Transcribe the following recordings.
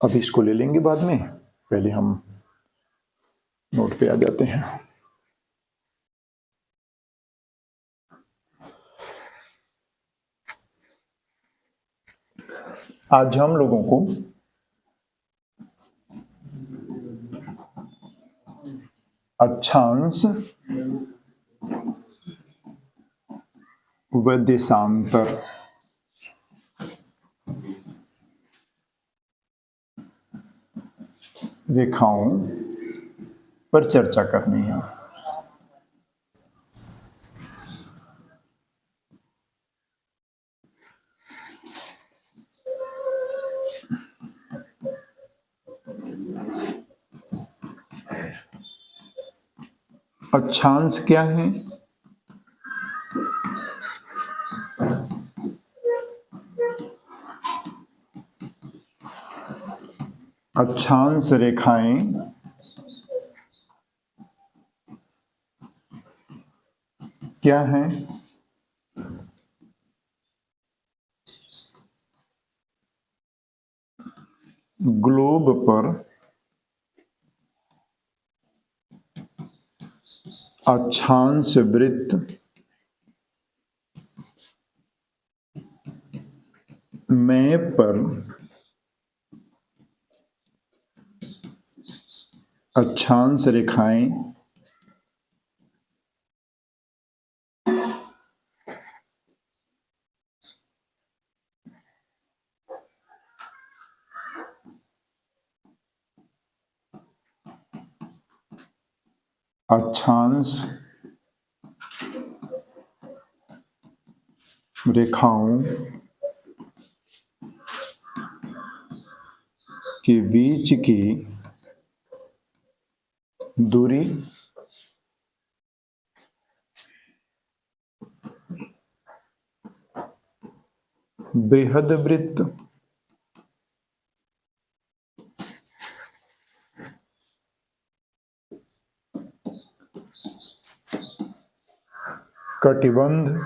अभी इसको ले लेंगे बाद में, पहले हम नोट पे आ जाते हैं। आज हम लोगों को अक्षांश व देशांतर रेखाओं पर चर्चा करनी है। अक्षांश क्या है? अक्षांश रेखाएं क्या हैं? ग्लोब पर अक्षांश वृत्त मैप पर अक्षांश रेखाएं अक्षांश रेखाओं के बीच की दूरी बृहद वृत्त कटिबंध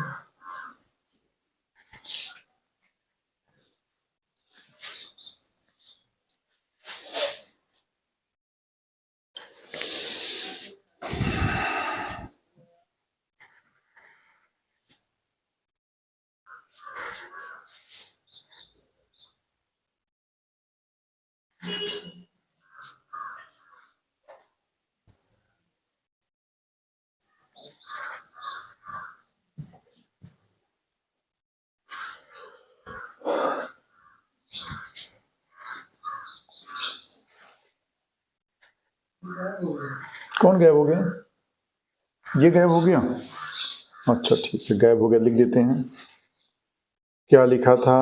कौन गायब हो गया? ये गायब हो गया? अच्छा ठीक है, गायब हो गया, लिख देते हैं। क्या लिखा था?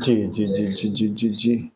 जी जी जी जी जी जी जी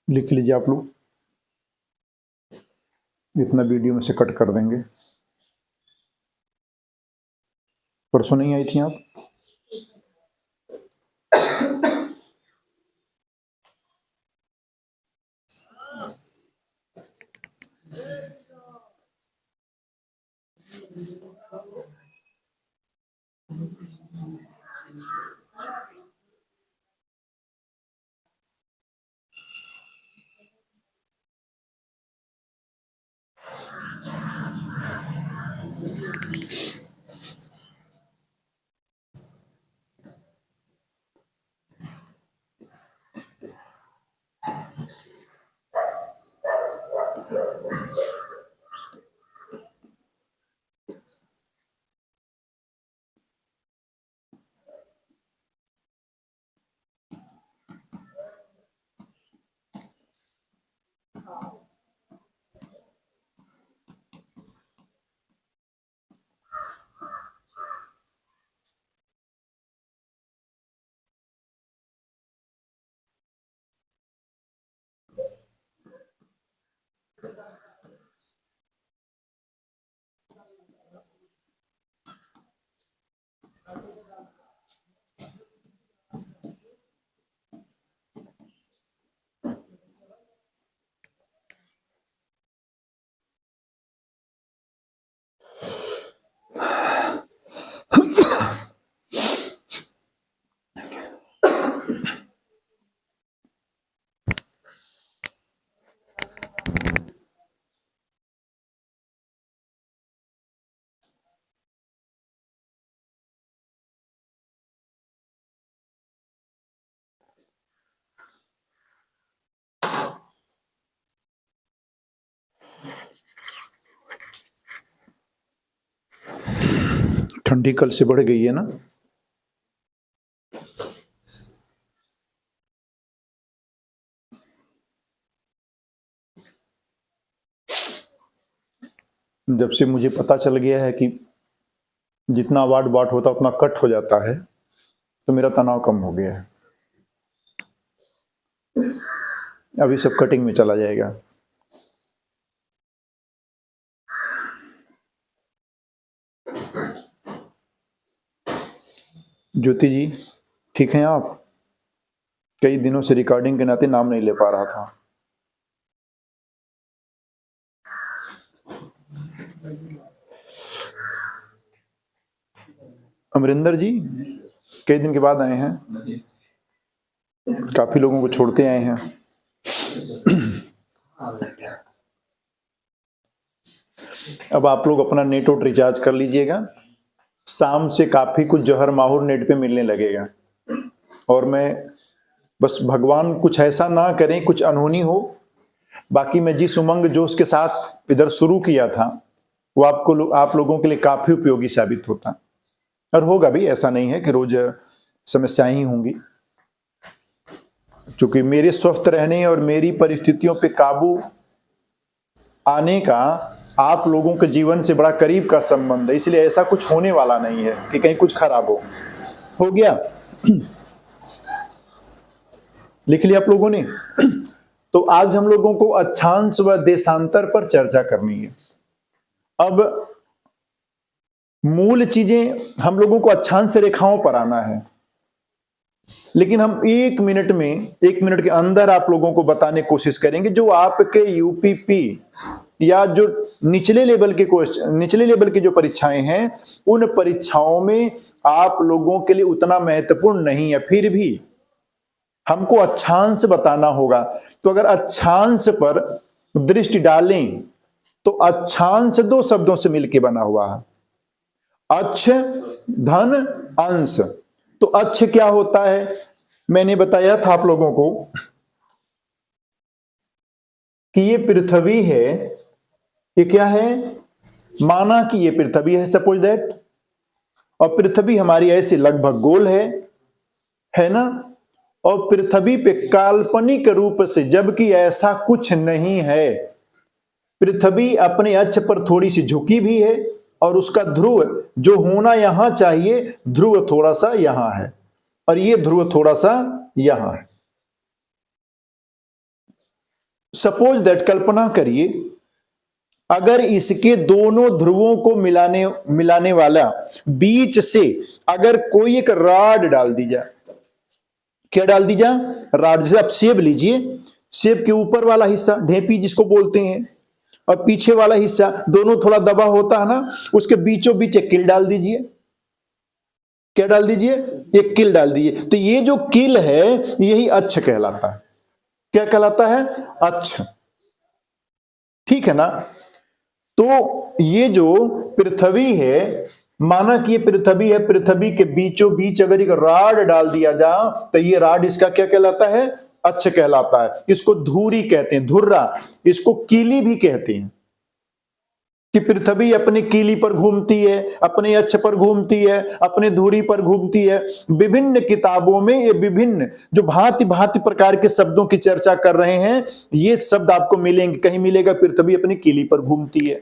लिख लीजिए आप लोग, इतना वीडियो में से कट कर देंगे। परसों नहीं आई थी आप? ठंडी कल से बढ़ गई है ना। जब से मुझे पता चल गया है कि जितना वाट बाट होता उतना कट हो जाता है, तो मेरा तनाव कम हो गया है। अभी सब कटिंग में चला जाएगा। ज्योति जी ठीक हैं आप? कई दिनों से रिकॉर्डिंग के नाते नाम नहीं ले पा रहा था। अमरिंदर जी कई दिन के बाद आए हैं, काफी लोगों को छोड़ते आए हैं। अब आप लोग अपना नेट वोट रिचार्ज कर लीजिएगा। शाम से काफी कुछ जहर माहौर नेट पे मिलने लगेगा, और मैं बस भगवान कुछ ऐसा ना करें, कुछ अनहोनी हो। बाकी मैं जिस उमंग जोश के साथ इधर शुरू किया था वो आप लोगों के लिए काफी उपयोगी साबित होता, और होगा भी। ऐसा नहीं है कि रोज समस्याएं ही होंगी, क्योंकि मेरे स्वस्थ रहने और मेरी परिस्थितियों पे काबू आने का आप लोगों के जीवन से बड़ा करीब का संबंध है। इसलिए ऐसा कुछ होने वाला नहीं है कि कहीं कुछ खराब हो गया। लिख लिया आप लोगों ने? तो आज हम लोगों को अक्षांश व देशांतर पर चर्चा करनी है। अब मूल चीजें हम लोगों को अक्षांश रेखाओं पर आना है, लेकिन हम 1 मिनट के अंदर आप लोगों को बताने की कोशिश करेंगे जो आपके यूपीपी या जो निचले लेवल की जो परीक्षाएं हैं, उन परीक्षाओं में आप लोगों के लिए उतना महत्वपूर्ण नहीं है। फिर भी हमको अक्षांश बताना होगा। तो अगर अक्षांश पर दृष्टि डालें तो अक्षांश 2 शब्दों से मिलकर बना हुआ है, अक्ष धन अंश। तो अक्ष क्या होता है? मैंने बताया था आप लोगों को कि ये पृथ्वी है। ये क्या है? माना कि ये पृथ्वी है, सपोज दैट, और पृथ्वी हमारी ऐसे लगभग गोल है ना। और पृथ्वी पे काल्पनिक रूप से, जबकि ऐसा कुछ नहीं है, पृथ्वी अपने अक्ष पर थोड़ी सी झुकी भी है, और उसका ध्रुव जो होना यहां चाहिए, ध्रुव थोड़ा सा यहां है, और ये ध्रुव थोड़ा सा यहां है। सपोज दैट, कल्पना करिए, अगर इसके दोनों ध्रुवों को मिलाने वाला बीच से अगर कोई एक रॉड डाल दी जाए, क्या डाल दी जाए? रॉड। जैसे आप सेब लीजिए, सेब के ऊपर वाला हिस्सा ढेपी जिसको बोलते हैं, और पीछे वाला हिस्सा, दोनों थोड़ा दबा होता है ना, उसके बीचों बीच एक किल डाल दीजिए। क्या डाल दीजिए? एक किल डाल दीजिए। तो ये जो किल है यही अक्ष कहलाता है। क्या कहलाता है? अक्ष। ठीक है ना। तो ये जो पृथ्वी है, माना कि ये पृथ्वी है, पृथ्वी के बीचों बीच अगर एक रॉड डाल दिया जाए तो ये रॉड इसका क्या कहलाता है? अक्ष कहलाता है। इसको धुरी कहते हैं, धुर्रा। इसको कीली भी कहते हैं, कि पृथ्वी अपनी कीली पर घूमती है, अपने अक्ष पर घूमती है, अपने धुरी पर घूमती है। विभिन्न किताबों में ये विभिन्न जो भांति भांति प्रकार के शब्दों की चर्चा कर रहे हैं, ये शब्द आपको मिलेंगे। कहीं मिलेगा पृथ्वी अपनी कीली पर घूमती है,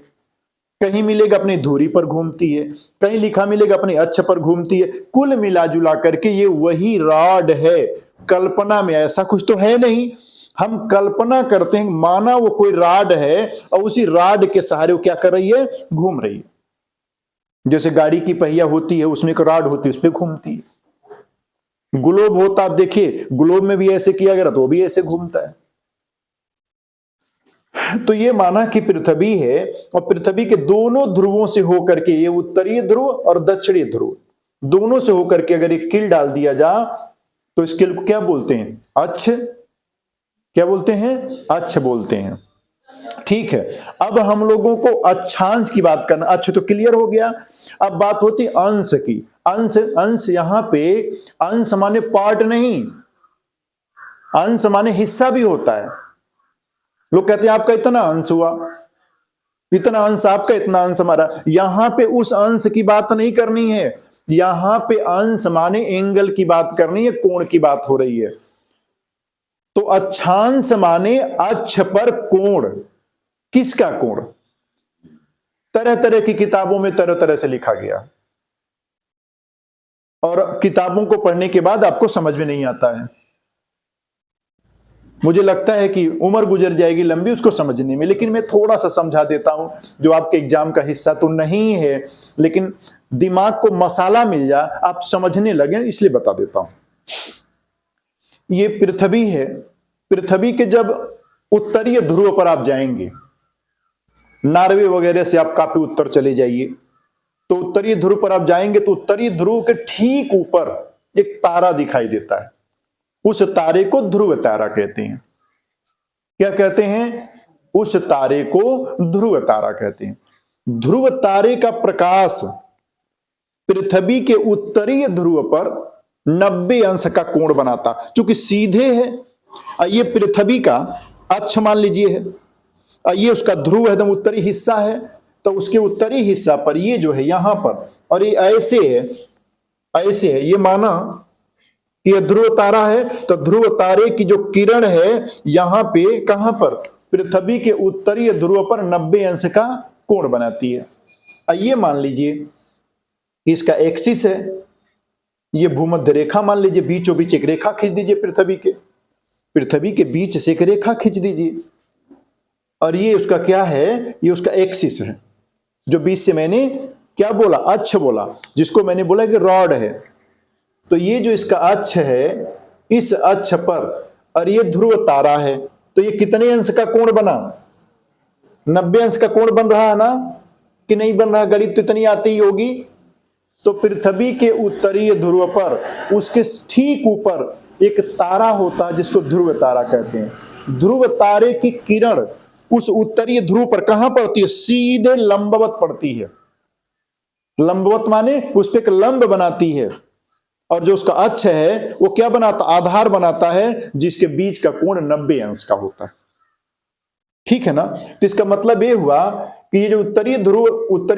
कहीं मिलेगा अपनी धुरी पर घूमती है, कहीं लिखा मिलेगा अपने अक्ष पर घूमती है। कुल मिला जुला करके ये वही रॉड है। कल्पना में ऐसा कुछ तो है नहीं, हम कल्पना करते हैं, माना वो कोई रॉड है और उसी रॉड के सहारे वो क्या कर रही है? घूम रही है। जैसे गाड़ी की पहिया होती है, उसमें एक रॉड होती है, उस पर घूमती है। ग्लोब होता, आप देखिए, ग्लोब में भी ऐसे किया गया तो वो भी ऐसे घूमता है। तो ये माना कि पृथ्वी है, और पृथ्वी के दोनों ध्रुवों से होकर के, ये उत्तरीय ध्रुव और दक्षिणी ध्रुव, दोनों से होकर के अगर एक किल डाल दिया जा तो इस किल को क्या बोलते हैं? अक्ष। क्या बोलते हैं? अक्ष बोलते हैं। ठीक है। अब हम लोगों को अक्षांश की बात करना, अक्ष तो क्लियर हो गया। अब बात होती अंश की। अंश यहां पे अंश माने पार्ट नहीं, अंश माने हिस्सा भी होता है। लोग कहते हैं आपका इतना अंश हुआ, इतना अंश आपका, इतना अंश हमारा। यहां पे उस अंश की बात नहीं करनी है, यहां पे अंश माने एंगल की बात करनी है, कोण की बात हो रही है। तो अक्षांश माने अक्ष पर कोण। किसका कोण? तरह तरह की किताबों में तरह तरह से लिखा गया, और किताबों को पढ़ने के बाद आपको समझ में नहीं आता है। मुझे लगता है कि उम्र गुजर जाएगी लंबी उसको समझने में, लेकिन मैं थोड़ा सा समझा देता हूं, जो आपके एग्जाम का हिस्सा तो नहीं है, लेकिन दिमाग को मसाला मिल जाए, आप समझने लगे, इसलिए बता देता हूं। ये पृथ्वी है। पृथ्वी के जब उत्तरीय ध्रुव पर आप जाएंगे, नॉर्वे वगैरह से आप काफी उत्तर चले जाइए, तो उत्तरीय ध्रुव पर आप जाएंगे तो उत्तरीय ध्रुव के ठीक ऊपर एक तारा दिखाई देता है। उस तारे को ध्रुव तारा कहते हैं। क्या कहते हैं? उस तारे को ध्रुव तारा कहते हैं। ध्रुव तारे का प्रकाश पृथ्वी के उत्तरीय ध्रुव पर 90 अंश का कोण बनाता, चूंकि सीधे है। ये पृथ्वी का अक्ष मान लीजिए है, ये उसका ध्रुव है, एकदम उत्तरी हिस्सा है, तो उसके उत्तरी हिस्सा पर ये जो है यहां पर, और ये ऐसे है, ऐसे है, ये माना कि यह ध्रुव तारा है, तो ध्रुव तारे की जो किरण है यहां पे, कहां पर? पृथ्वी के उत्तरीय ध्रुव पर 90 अंश का कोण बनाती है। ये मान लीजिए कि इसका एक्सिस है, ये भूमध्य रेखा मान लीजिए, बीचों बीच एक रेखा खींच दीजिए, पृथ्वी के बीच से एक रेखा खींच दीजिए, और ये उसका क्या है? ये उसका एक्सिस है, जो बीच से मैंने क्या बोला? अक्ष बोला, जिसको मैंने बोला कि रॉड है। तो ये जो इसका अक्ष है, इस अक्ष पर, और ये ध्रुव तारा है, तो ये कितने अंश का कोण बना? 90 अंश का कोण बन रहा है ना, कि नहीं बन रहा? गणित तो इतनी आती ही होगी। तो पृथ्वी के उत्तरीय ध्रुव पर, उसके ठीक ऊपर एक तारा होता है जिसको ध्रुव तारा कहते हैं। ध्रुव तारे की किरण उस उत्तरीय ध्रुव पर कहां पड़ती है? सीधे लंबवत पड़ती है। लंबवत माने उस पर एक लंब बनाती है, और जो उसका अक्ष है वो क्या बनाता? आधार बनाता है, जिसके बीच का कोण 90 अंश का होता है। ठीक है ना? तो इसका मतलब ये हुआ कि ये जो उत्तरी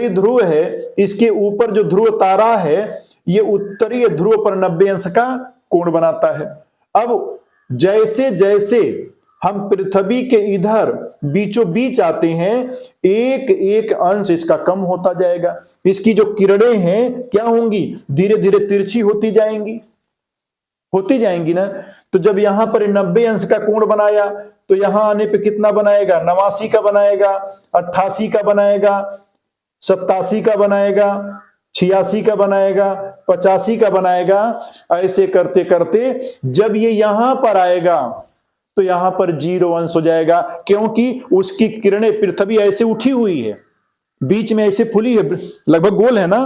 ध्रुव है, इसके ऊपर जो ध्रुव तारा है, ये उत्तरीय ध्रुव पर 90 अंश का कोण बनाता है। अब जैसे जैसे हम पृथ्वी के इधर बीचों बीच आते हैं, एक एक अंश इसका कम होता जाएगा। इसकी जो किरणें हैं क्या होंगी? धीरे धीरे तिरछी होती जाएंगी ना। तो जब यहां पर 90 अंश का कोण बनाया, तो यहां आने पे कितना बनाएगा? 89 का बनाएगा, 88 का बनाएगा, 87 का बनाएगा, 86 का बनाएगा, 85 का बनाएगा। ऐसे करते करते जब ये यहां पर आएगा तो यहां पर 0 अंश हो जाएगा, क्योंकि उसकी किरणें, पृथ्वी ऐसे उठी हुई है, बीच में ऐसे फुली है, लगभग गोल है ना,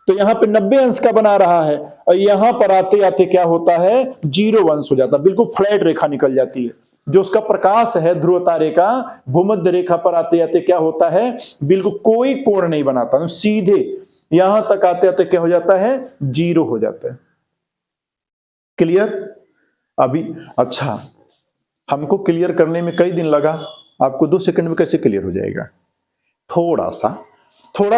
तो यहां पे 90 अंश का बना रहा है, और यहां पर आते आते क्या होता है? 0 अंश हो जाता है, बिल्कुल फ्लैट रेखा निकल जाती है। जो उसका प्रकाश है ध्रुव तारे का, भूमध्य रेखा पर आते आते क्या होता है? बिल्कुल कोई कोण नहीं बनाता, सीधे यहां तक आते आते क्या हो जाता है? 0 हो जाता है। क्लियर? अभी अच्छा, हमको क्लियर करने में कई दिन लगा, आपको 2 सेकंड में कैसे क्लियर हो जाएगा? थोड़ा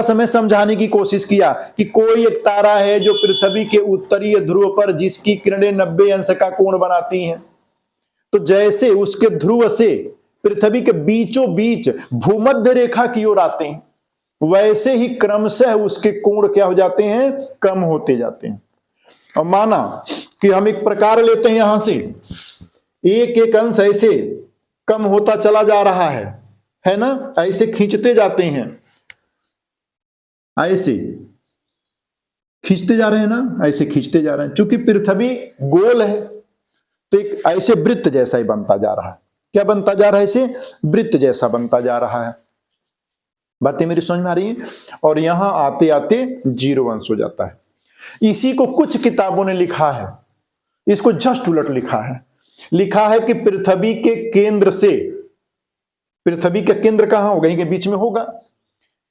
सा मैं समझाने की कोशिश किया कि कोई एक तारा है जो पृथ्वी के उत्तरीय ध्रुव पर, जिसकी किरणें 90 अंश का कोण बनाती हैं। तो जैसे उसके ध्रुव से पृथ्वी के बीचों बीच भूमध्य रेखा की ओर आते हैं, वैसे ही क्रमशः उसके कोण क्या हो जाते हैं? कम होते जाते हैं। और माना कि हम एक प्रकार लेते हैं, यहां से एक एक अंश ऐसे कम होता चला जा रहा है ना, ऐसे खींचते जाते हैं, ऐसे खींचते जा रहे हैं ना, ऐसे खींचते जा रहे हैं। चूंकि पृथ्वी गोल है, तो एक ऐसे वृत्त जैसा ही बनता जा रहा है। क्या बनता जा रहा है? ऐसे वृत्त जैसा बनता जा रहा है। बातें मेरी समझ में आ रही है? और यहां आते आते 0 अंश हो जाता है। इसी को कुछ किताबों ने लिखा है, इसको जस्ट उलट लिखा है कि पृथ्वी के केंद्र से, पृथ्वी का केंद्र कहां होगा? यहीं के बीच में होगा।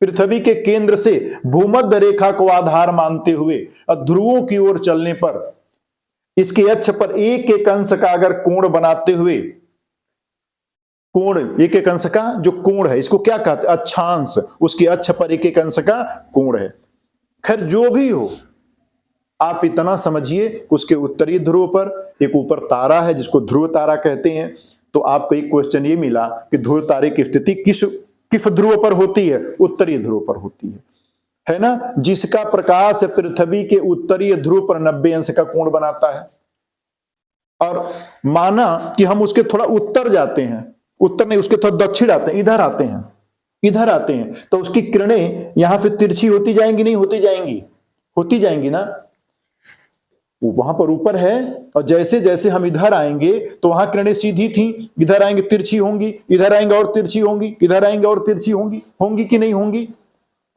पृथ्वी के केंद्र से भूमध्य रेखा को आधार मानते हुए ध्रुवों की ओर चलने पर, इसके अक्ष पर एक एक अंश का अगर कोण बनाते हुए कोण, एक एक अंश का जो कोण है, इसको क्या कहते हैं, अक्षांश, उसके अक्ष पर एक एक अंश का कोण है। खैर जो भी हो, आप इतना समझिए कि उसके उत्तरी ध्रुव पर एक ऊपर तारा है जिसको ध्रुव तारा कहते हैं। तो आपको एक क्वेश्चन ये मिला कि ध्रुव तारे की स्थिति किस ध्रुव पर होती है, उत्तरी ध्रुव पर होती है ना, जिसका प्रकाश पृथ्वी के उत्तरी ध्रुव पर 90 अंश का कोण बनाता है। और माना कि हम उसके थोड़ा उत्तर जाते हैं, उत्तर नहीं, उसके थोड़ा दक्षिण आते हैं, इधर आते हैं, इधर आते हैं, तो उसकी किरणें यहां से तिरछी होती जाएंगी, नहीं होती जाएंगी, होती जाएंगी ना, वहां पर ऊपर है। और जैसे जैसे हम इधर आएंगे तो वहां किरणें सीधी थी, इधर आएंगे तिरछी होंगी, इधर आएंगे और तिरछी होंगी, इधर आएंगे और तिरछी होंगी, होंगी कि नहीं होंगी,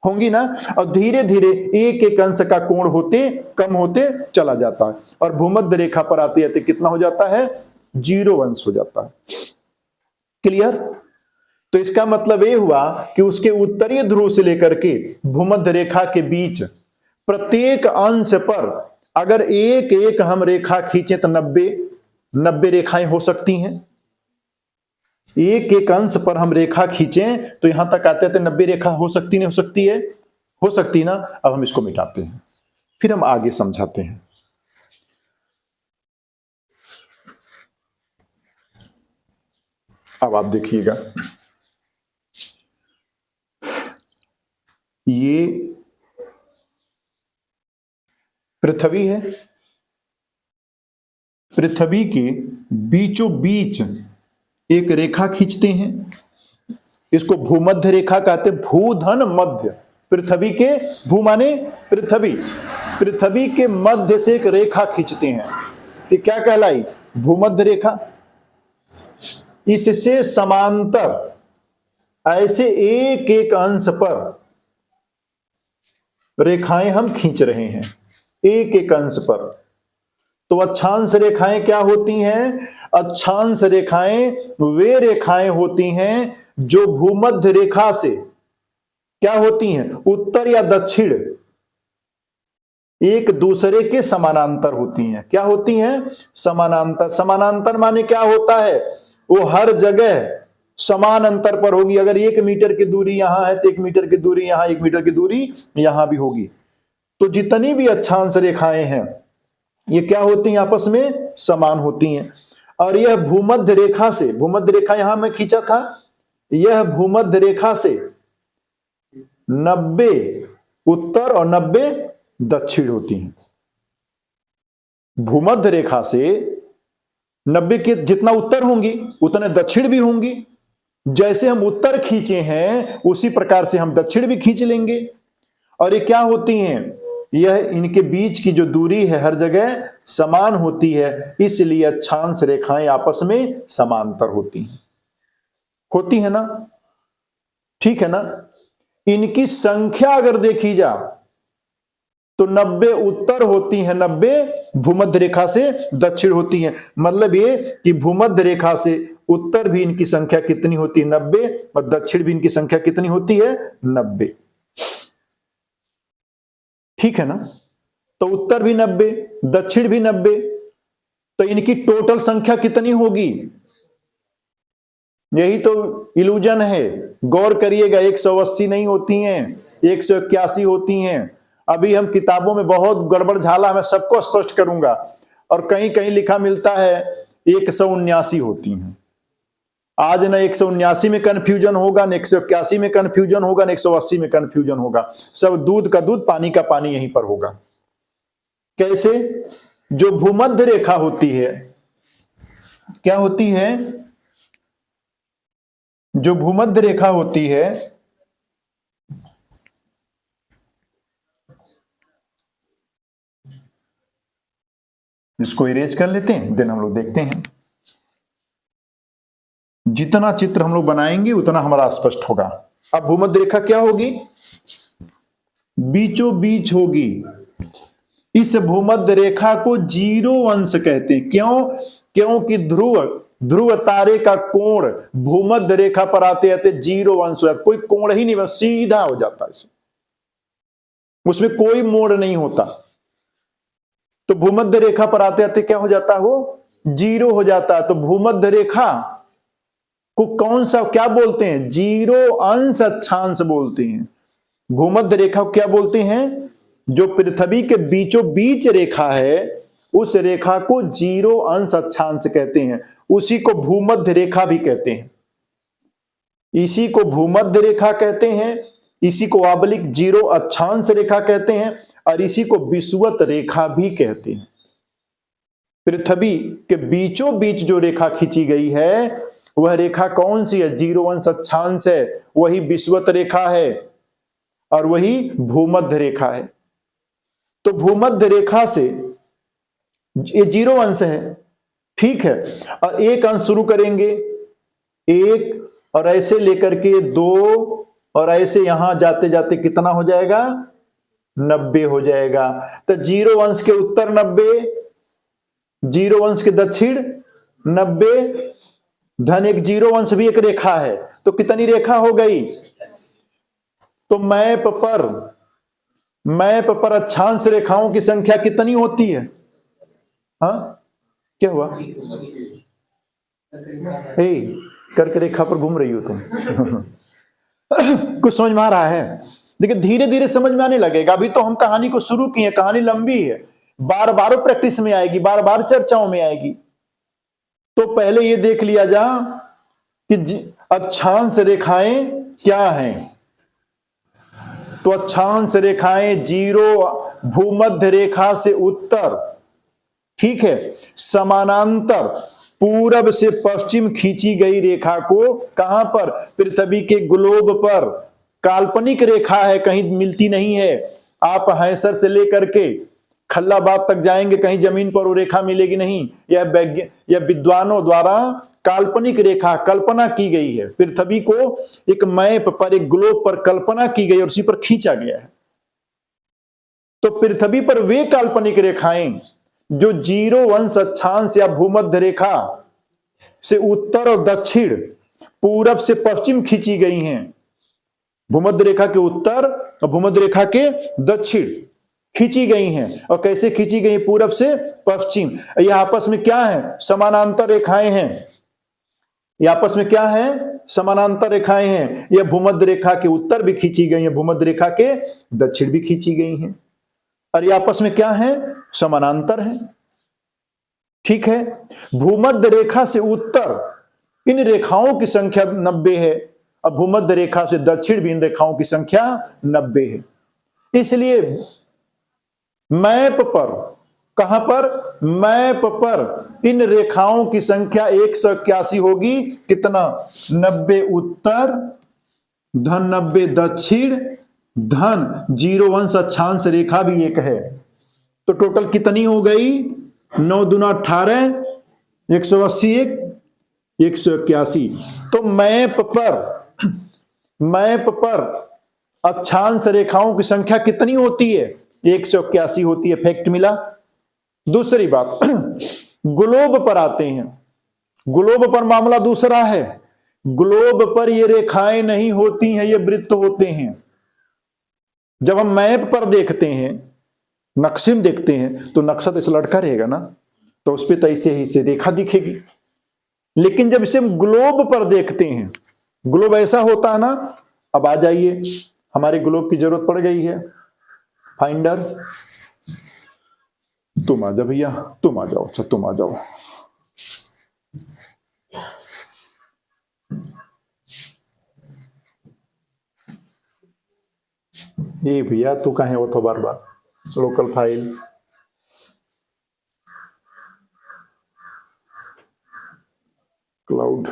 होंगी ना। और धीरे धीरे एक एक अंश का कोण होते कम होते चला जाता है, और भूमध्य रेखा पर आते आते कितना हो जाता है, 0 अंश हो जाता है। क्लियर। तो इसका मतलब यह हुआ कि उसके उत्तरी ध्रुव से लेकर के भूमध्य रेखा के बीच प्रत्येक अंश पर अगर एक एक हम रेखा खींचे तो 90 रेखाएं हो सकती हैं। एक एक अंश पर हम रेखा खींचें तो यहां तक आते थे 90 रेखा हो सकती, नहीं हो सकती है, हो सकती ना। अब हम इसको मिटाते हैं, फिर हम आगे समझाते हैं। अब आप देखिएगा, ये पृथ्वी है, पृथ्वी के बीचों बीच एक रेखा खींचते हैं, इसको भूमध्य रेखा कहते हैं। भूधन मध्य, पृथ्वी के, भू माने पृथ्वी, पृथ्वी के मध्य से एक रेखा खींचते हैं, ये क्या कहलाई, भूमध्य रेखा। इससे समांतर ऐसे एक एक अंश पर रेखाएं हम खींच रहे हैं, एक एक अंश पर। तो अक्षांश रेखाएं क्या होती हैं, अक्षांश रेखाएं वे रेखाएं होती हैं जो भूमध्य रेखा से क्या होती हैं, उत्तर या दक्षिण एक दूसरे के समानांतर होती हैं। क्या होती हैं, समानांतर। समानांतर माने क्या होता है, वो हर जगह समान अंतर पर होगी। अगर 1 मीटर की दूरी यहां है तो 1 मीटर की दूरी यहां, 1 मीटर की दूरी यहां भी होगी। तो जितनी भी अक्षांश रेखाएं हैं ये क्या होती हैं, आपस में समान होती हैं। और यह भूमध्य रेखा से, भूमध्य रेखा यहां मैं खींचा था, यह भूमध्य रेखा से 90 उत्तर और 90 दक्षिण होती हैं। भूमध्य रेखा से 90 के जितना उत्तर होंगी उतने दक्षिण भी होंगी। जैसे हम उत्तर खींचे हैं उसी प्रकार से हम दक्षिण भी खींच लेंगे। और ये क्या होती हैं, यह इनके बीच की जो दूरी है हर जगह समान होती है, इसलिए अक्षांश रेखाएं आपस में समांतर होती हैं, होती है ना, ठीक है ना। इनकी संख्या अगर देखी जा तो 90 उत्तर होती हैं, 90 भूमध्य रेखा से दक्षिण होती हैं। मतलब ये कि भूमध्य रेखा से उत्तर भी इनकी संख्या कितनी होती है, 90, और दक्षिण भी इनकी संख्या कितनी होती है, 90। ठीक है ना। तो उत्तर भी 90, दक्षिण भी 90, तो इनकी टोटल संख्या कितनी होगी, यही तो इल्यूजन है। गौर करिएगा, 180 नहीं होती हैं, 181 होती हैं। अभी हम किताबों में बहुत गड़बड़ झाला, मैं सबको स्पष्ट करूंगा। और कहीं कहीं लिखा मिलता है 179 होती हैं। आज न 179 में कंफ्यूजन होगा, न 181 में कंफ्यूजन होगा, न 180 में कंफ्यूजन होगा। सब दूध का दूध पानी का पानी यहीं पर होगा। कैसे, जो भूमध्य रेखा होती है, क्या होती है, जो भूमध्य रेखा होती है इसको इरेज कर लेते हैं, देन हम लोग देखते हैं। जितना चित्र हम लोग बनाएंगे उतना हमारा स्पष्ट होगा। अब भूमध्य रेखा क्या होगी, बीचों बीच होगी। इस भूमध्य रेखा को 0 अंश कहते हैं। क्यों, क्योंकि ध्रुव तारे का कोण भूमध्य रेखा पर आते आते 0 अंश हो जाता, कोई कोण ही नहीं, बस सीधा हो जाता है, उसमें कोई मोड़ नहीं होता। तो भूमध्य रेखा पर आते आते क्या हो जाता है, वो 0 हो जाता है। तो भूमध्य रेखा को कौन सा क्या बोलते हैं? जीरो अंश अक्षांश बोलते हैं। भूमध्य रेखा को क्या बोलते हैं? जो पृथ्वी के बीचों बीच रेखा है उस रेखा को जीरो अंश अक्षांश कहते हैं। उसी को भूमध्य रेखा भी कहते हैं। इसी को भूमध्य रेखा कहते हैं, इसी को आबलिक जीरो अक्षांश रेखा कहते हैं और इसी को विषुवत रेखा भी कहते हैं। पृथ्वी के बीचों बीच जो रेखा खींची गई है वह रेखा कौन सी है? जीरो अंश अक्षांश है, वही विषुवत रेखा है और वही भूमध्य रेखा है। तो भूमध्य रेखा से ये जीरो अंश है, ठीक है, और एक अंश शुरू करेंगे, एक, और ऐसे लेकर के 2, और ऐसे यहां जाते जाते कितना हो जाएगा? 90 हो जाएगा। तो जीरो अंश के उत्तर 90, जीरो अंश के दक्षिण 90, धन एक जीरो अंश भी एक रेखा है, तो कितनी रेखा हो गई? तो मैप पर अक्षांश रेखाओं की संख्या कितनी होती है? हाँ, क्या हुआ? करके रेखा पर घूम रही हो तुम। कुछ समझ में आ रहा है? देखिए धीरे धीरे समझ में आने लगेगा। अभी तो हम कहानी को शुरू किए, कहानी लंबी है, बार बार प्रैक्टिस में आएगी, बार बार चर्चाओं में आएगी। तो पहले ये देख लिया जा कि अक्षांश रेखाएं क्या हैं। तो अक्षांश रेखाएं जीरो भूमध्य रेखा से उत्तर, ठीक है, समानांतर पूरब से पश्चिम खींची गई रेखा को कहां पर? पृथ्वी के ग्लोब पर। काल्पनिक रेखा है, कहीं मिलती नहीं है। आप हैसर से लेकर के खल्लाबाद तक जाएंगे, कहीं जमीन पर वो रेखा मिलेगी नहीं। यह विद्वानों द्वारा काल्पनिक रेखा कल्पना की गई है। पृथ्वी को एक मैप पर, एक ग्लोब पर कल्पना की गई और उसी पर खींचा गया है। तो पृथ्वी पर वे काल्पनिक रेखाएं जो जीरो अंश अक्षांश या भूमध्य रेखा से उत्तर और दक्षिण, पूरब से पश्चिम खींची गई हैं। भूमध्य रेखा के उत्तर और भूमध्य रेखा के दक्षिण खींची गई हैं। और कैसे खींची गई? पूरब से पश्चिम। यह आपस में क्या है? समानांतर रेखाएं हैं। यह आपस में क्या है? समानांतर रेखाएं हैं। यह भूमध्य रेखा के उत्तर भी खींची गई है, भूमध्य रेखा के दक्षिण भी खींची गई हैं। और ये आपस में क्या है? समानांतर है, ठीक है। भूमध्य रेखा से उत्तर इन रेखाओं की संख्या 90 है और भूमध्य रेखा से दक्षिण भी इन रेखाओं की संख्या 90 है। इसलिए मैप पर, कहां पर? मैप पर इन रेखाओं की संख्या 181 होगी। कितना? 90 उत्तर, धन 90 दक्षिण, धन जीरो अंश अक्षांश रेखा भी एक है। तो टोटल कितनी हो गई? 9 दूना 18, 180, 181। तो मैप पर अक्षांश रेखाओं की संख्या कितनी होती है? 181 होती है। फैक्ट मिला। दूसरी बात, ग्लोब पर आते हैं। ग्लोब पर मामला दूसरा है। ग्लोब पर ये रेखाएं नहीं होती हैं, ये वृत्त होते हैं। जब हम मैप पर देखते हैं, नक्शे में देखते हैं, तो नक्शा तो इस लटका रहेगा ना, तो उस पर तो ऐसे ही से रेखा दिखेगी। लेकिन जब इसे हम ग्लोब पर देखते हैं, ग्लोब ऐसा होता है ना। अब आ जाइए, हमारे ग्लोब की जरूरत पड़ गई है। फाइंडर, तुम आ जाओ भैया, तुम आ जाओ। अच्छा तुम आ जाओ। ये भैया तू कहाँ है? वो तो बार बार लोकल फाइल, क्लाउड,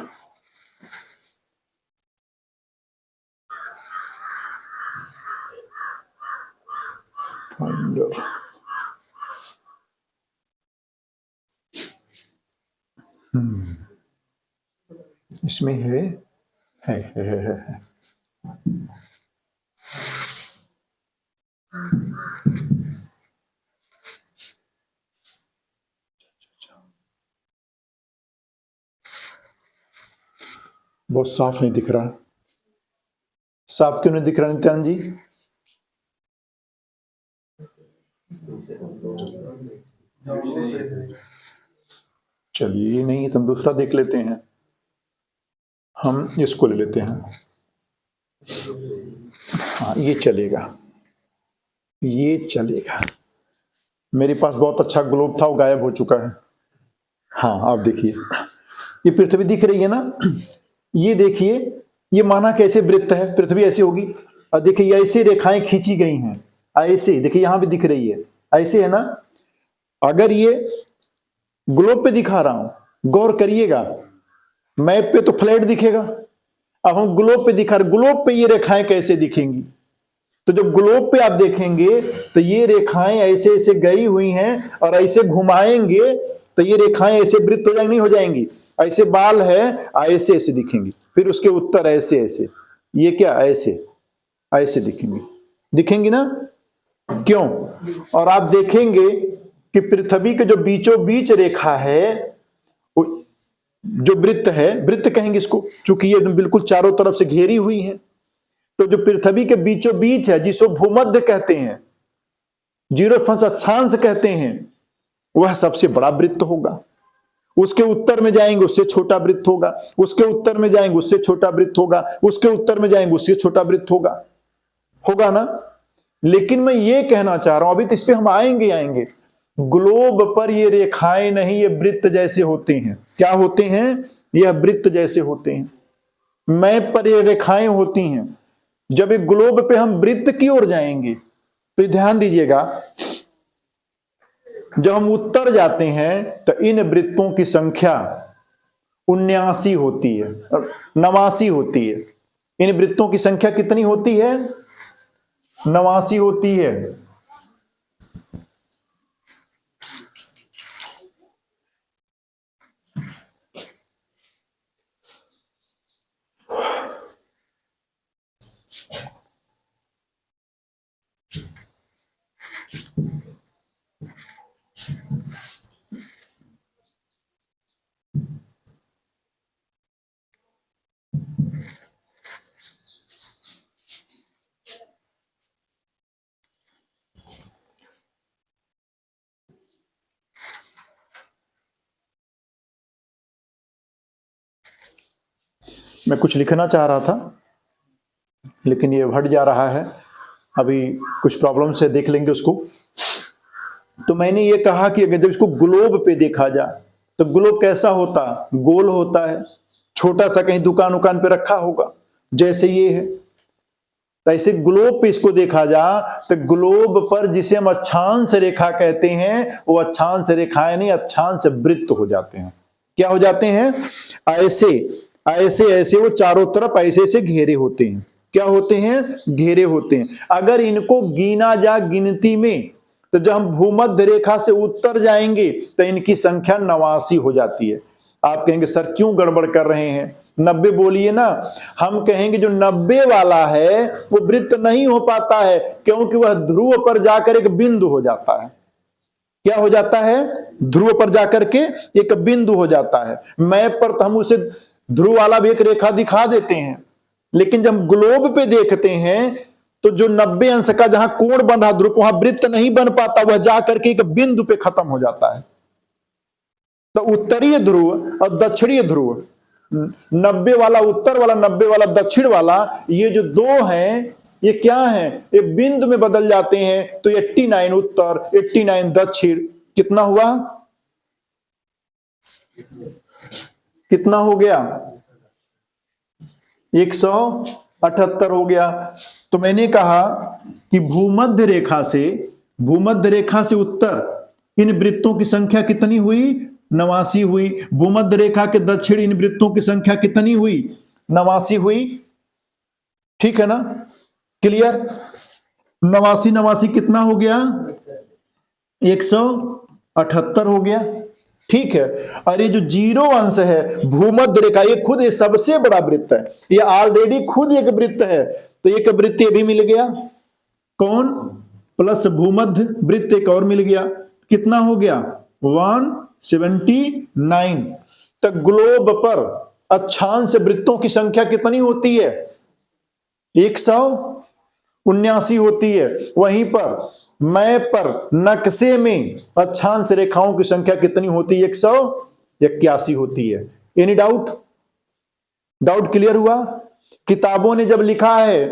फाइंडर, इसमें है। बहुत साफ नहीं दिख रहा। साफ क्यों नहीं दिख रहा नित्यान जी? चलिए नहीं, तुम दूसरा देख लेते हैं। हम इसको ले लेते हैं, हाँ ये चलेगा, ये चलेगा। मेरे पास बहुत अच्छा ग्लोब था, वो गायब हो चुका है। हाँ आप देखिए, ये पृथ्वी दिख रही है ना, ये देखिए, ये माना कैसे वृत्त है, पृथ्वी ऐसी होगी। और देखिए ये ऐसे रेखाएं खींची गई हैं, ऐसे देखिए यहां भी दिख रही है, ऐसे है ना। अगर ये ग्लोब पे दिखा रहा हूं, गौर करिएगा, मैप पे तो फ्लैट दिखेगा, अब हम ग्लोब पे दिखा रहे, ग्लोब पे ये रेखाएं कैसे दिखेंगी? तो जब ग्लोब पे आप देखेंगे तो ये रेखाएं ऐसे ऐसे गई हुई हैं, और ऐसे घुमाएंगे तो ये रेखाएं ऐसे वृत्त हो जाएंगी, नहीं हो जाएंगी, ऐसे बाल है, ऐसे ऐसे दिखेंगी, फिर उसके उत्तर ऐसे ऐसे, ये क्या ऐसे ऐसे दिखेंगी, दिखेंगी ना, क्यों? और आप देखेंगे कि पृथ्वी के जो बीचों बीच रेखा है, जो वृत्त है, वृत्त कहेंगे इसको, चूंकि ये बिल्कुल चारों तरफ से घेरी हुई है, तो जो पृथ्वी के बीचों बीच है, जिसको भूमध्य कहते हैं, जीरो अक्षांश कहते हैं, वह सबसे बड़ा वृत्त होगा। उसके उत्तर में जाएंगे उससे छोटा वृत्त होगा, उसके उत्तर में जाएंगे उससे छोटा वृत्त होगा, उसके उत्तर में जाएंगे उससे छोटा वृत्त होगा, होगा ना। लेकिन मैं ये कहना चाह रहा हूं, अभी तो इस पे हम आएंगे, ग्लोब पर ये रेखाएं नहीं, ये वृत्त जैसे होते हैं। क्या होते हैं? यह वृत्त जैसे होते हैं। मैप पर ये रेखाएं होती हैं। जब एक ग्लोब पे हम वृत्त की ओर जाएंगे तो ध्यान दीजिएगा, जब हम उत्तर जाते हैं तो इन वृत्तों की संख्या 79 होती है, 89 होती है। इन वृत्तों की संख्या कितनी होती है? 89 होती है। मैं कुछ लिखना चाह रहा था लेकिन ये हट जा रहा है, अभी कुछ प्रॉब्लम से देख लेंगे उसको। तो मैंने ये कहा कि अगर जब इसको ग्लोब पे देखा जाए तो ग्लोब कैसा होता? गोल होता है, छोटा सा कहीं दुकान उकान पे रखा होगा, जैसे ये है। तो ऐसे ग्लोब पे इसको देखा जा तो ग्लोब पर जिसे हम अक्षांश रेखा कहते हैं, वो अक्षांश रेखाएं नहीं, अक्षांश वृत्त हो जाते हैं। क्या हो जाते हैं? ऐसे ऐसे ऐसे वो चारों तरफ ऐसे ऐसे घेरे होते हैं। क्या होते हैं? घेरे होते हैं। अगर इनको गिना जा गिनती में तो जब हम भूमध्य रेखा से उत्तर जाएंगे तो इनकी संख्या 89 हो जाती है। आप कहेंगे सर क्यों गड़बड़ कर रहे हैं, 90 बोलिए ना। हम कहेंगे जो 90 वाला है वो वृत्त नहीं हो पाता है, क्योंकि वह ध्रुव पर जाकर एक बिंदु हो जाता है। क्या हो जाता है? ध्रुव पर जाकर के एक बिंदु हो जाता है। मैप पर तो हम उसे ध्रुव वाला भी एक रेखा दिखा देते हैं, लेकिन जब हम ग्लोब पे देखते हैं तो जो 90 अंश का जहां कोण बन रहा ध्रुव, वहां वृत्त नहीं बन पाता, वह जाकर के एक बिंदु पे खत्म हो जाता है। तो उत्तरीय ध्रुव और दक्षिणीय ध्रुव, 90 वाला उत्तर वाला, 90 वाला दक्षिण वाला, ये जो दो हैं ये क्या है? ये बिंदु में बदल जाते हैं। तो 89 उत्तर, 89 दक्षिण, कितना हुआ? कितना हो गया? 178 हो गया। तो मैंने कहा कि भूमध्य रेखा से उत्तर इन वृत्तों की संख्या कितनी हुई? 89 हुई। भूमध्य रेखा के दक्षिण इन वृत्तों की संख्या कितनी हुई? 89 हुई। ठीक है ना? क्लियर? 89 कितना हो गया? 178 हो गया। ठीक है। और ये जो जीरो अंश है भूमध्य रेखा, ये खुद ये सबसे बड़ा वृत्त है, ये ऑलरेडी खुद एक वृत्त है। तो एक वृत्त ये भी मिल गया, कौन? प्लस भूमध्य वृत्त एक और मिल गया। कितना हो गया? 179। तो ग्लोब पर अक्षांश वृत्तों की संख्या कितनी होती है? 179 होती है। वहीं पर मैप पर नक्शे में अक्षांश रेखाओं की संख्या कितनी होती है? 181 होती है। Any doubt? डाउट क्लियर हुआ? किताबों ने जब लिखा है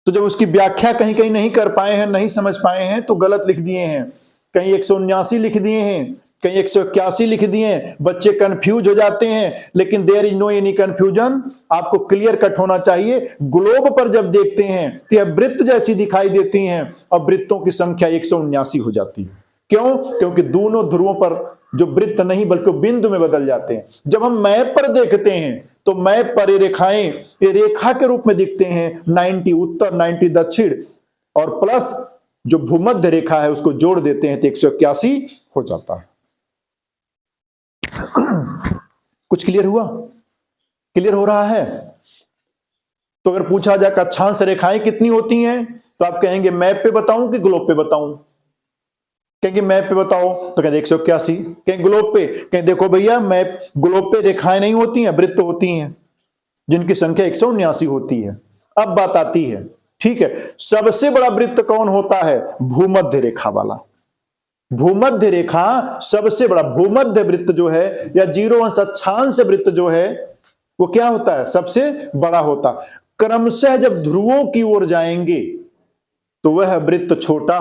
तो जब उसकी व्याख्या कहीं कहीं नहीं कर पाए हैं, नहीं समझ पाए हैं, तो गलत लिख दिए हैं। कहीं 179 लिख दिए हैं, कहीं 181 लिख दिए हैं, बच्चे कंफ्यूज हो जाते हैं। लेकिन there is no any confusion, आपको क्लियर कट होना चाहिए। ग्लोब पर जब देखते हैं तो यह वृत्त जैसी दिखाई देती हैं और वृत्तों की संख्या 179 हो जाती है। क्यों? क्योंकि दोनों ध्रुवों पर जो वृत्त नहीं बल्कि बिंदु में बदल जाते हैं। जब हम मैप पर देखते हैं तो मैप पर ये रेखाएं ये रेखा के रूप में दिखते हैं, 90 उत्तर 90 दक्षिण, और प्लस जो भूमध्य रेखा है उसको जोड़ देते हैं तो 181 हो जाता है। कुछ क्लियर हुआ? क्लियर हो रहा है? तो अगर पूछा जाए अक्षांश रेखाएं कितनी होती हैं तो आप कहेंगे मैप पे बताऊं कि ग्लोब पे बताऊं? कहेंगे मैप पे बताओ तो कहते 181। कहें ग्लोब पे, कहें देखो भैया मैप ग्लोब पे रेखाएं नहीं होती हैं, वृत्त होती हैं जिनकी संख्या 179 होती है। अब बात आती है, ठीक है, सबसे बड़ा वृत्त कौन होता है? भूमध्य रेखा वाला। भूमध्य रेखा सबसे बड़ा, भूमध्य वृत्त जो है या 0 अंश अक्षांश वृत्त जो है वो क्या होता है? सबसे बड़ा होता। क्रमशः जब ध्रुवों की ओर जाएंगे तो वह वृत्त छोटा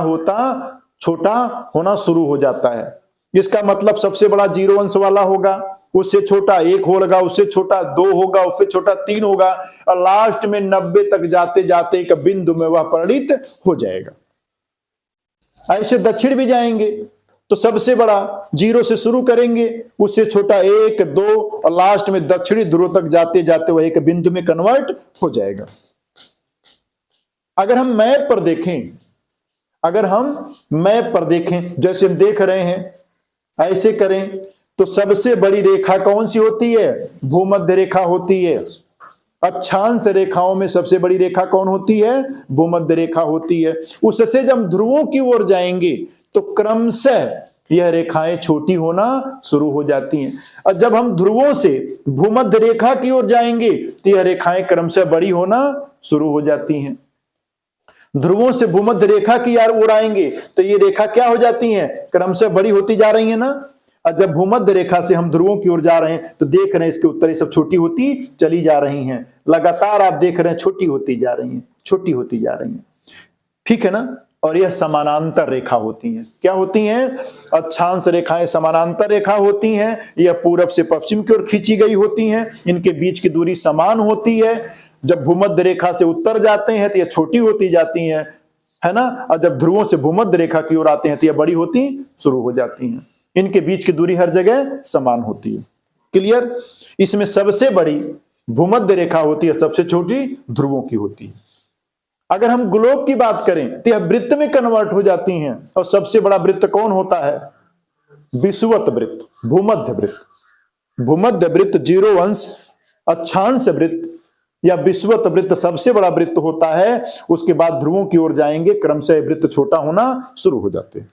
होना शुरू हो जाता है। इसका मतलब सबसे बड़ा 0 अंश वाला होगा, उससे छोटा 1 होगा, उससे छोटा 2 होगा, उससे छोटा 3 होगा, और लास्ट में 90 तक जाते जाते एक बिंदु में वह परिणित हो जाएगा। ऐसे दक्षिण भी जाएंगे तो सबसे बड़ा 0 से शुरू करेंगे, उससे छोटा 1 2 और लास्ट में दक्षिणी ध्रुव तक जाते जाते वह एक बिंदु में कन्वर्ट हो जाएगा। अगर हम मैप पर देखें, जैसे हम देख रहे हैं, ऐसे करें तो सबसे बड़ी रेखा कौन सी होती है? भूमध्य रेखा होती है। अक्षांश रेखाओं में सबसे बड़ी रेखा कौन होती है? भूमध्य रेखा होती है। उससे जब हम ध्रुवों की ओर जाएंगे तो क्रमशः यह रेखाएं छोटी होना शुरू हो जाती हैं, और जब हम ध्रुवों से भूमध्य रेखा की ओर जाएंगे तो यह रेखाएं क्रमशः बड़ी होना शुरू हो जाती हैं। ध्रुवों से भूमध्य रेखा की ओर आएंगे तो ये रेखा क्या हो जाती है? क्रमशः बड़ी होती जा रही है ना। और जब भूमध्य रेखा से हम ध्रुवों की ओर जा रहे हैं तो देख रहे हैं इसके उत्तर ये सब छोटी होती चली जा रही हैं। लगातार आप देख रहे हैं छोटी होती जा रही हैं, छोटी होती जा रही हैं, ठीक है ना। और यह समानांतर रेखा होती हैं। क्या होती हैं? अक्षांश रेखाएं समानांतर रेखा होती हैं। यह पूरब से पश्चिम की ओर खींची गई होती हैं, इनके बीच की दूरी समान होती है। जब भूमध्य रेखा से उत्तर जाते हैं तो यह छोटी होती जाती हैं, है ना, और जब ध्रुवों से भूमध्य रेखा की ओर आते हैं तो यह बड़ी होती शुरू हो जाती हैं। इनके बीच की दूरी हर जगह समान होती है। क्लियर? इसमें सबसे बड़ी भूमध्य रेखा होती है, सबसे छोटी ध्रुवों की होती है। अगर हम ग्लोब की बात करें तो यह वृत्त में कन्वर्ट हो जाती हैं, और सबसे बड़ा वृत्त कौन होता है? विषुवत वृत्त, भूमध्य वृत्त। भूमध्य वृत्त 0 अंश अक्षांश वृत्त या विषुवत वृत्त सबसे बड़ा वृत्त होता है। उसके बाद ध्रुवों की ओर जाएंगे, क्रमशः वृत्त छोटा होना शुरू हो जाते हैं।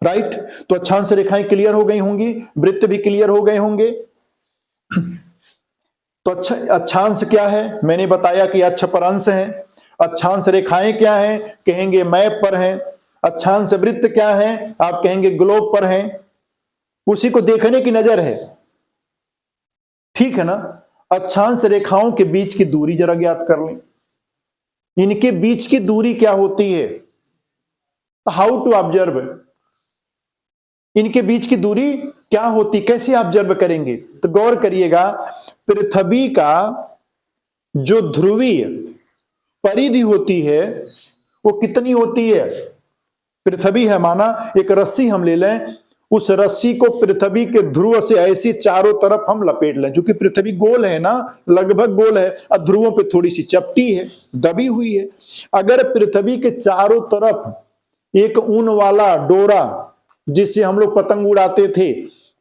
राइट? तो अक्षांश रेखाएं क्लियर हो गई होंगी, वृत्त भी क्लियर हो गए होंगे। तो अक्षांश क्या है? मैंने बताया कि अक्ष पर अंश है। अक्षांश रेखाएं क्या हैं? कहेंगे मैप पर हैं। अक्षांश वृत्त क्या है? आप कहेंगे ग्लोब पर हैं। उसी को देखने की नजर है, ठीक है ना। अक्षांश रेखाओं के बीच की दूरी जरा ज्ञात कर लें। इनके बीच की दूरी क्या होती है? How to observe? इनके बीच की दूरी क्या होती, कैसे ऑब्जर्व करेंगे? तो गौर करिएगा, पृथ्वी का जो ध्रुवीय परिधि होती है वो कितनी होती है? पृथ्वी है, माना एक रस्सी हम ले लें, उस रस्सी को पृथ्वी के ध्रुव से ऐसी चारों तरफ हम लपेट लें। जो कि पृथ्वी गोल है ना, लगभग गोल है, और ध्रुवों पे थोड़ी सी चपटी है, दबी हुई है। अगर पृथ्वी के चारों तरफ एक ऊन वाला डोरा जिससे हम लोग पतंग उड़ाते थे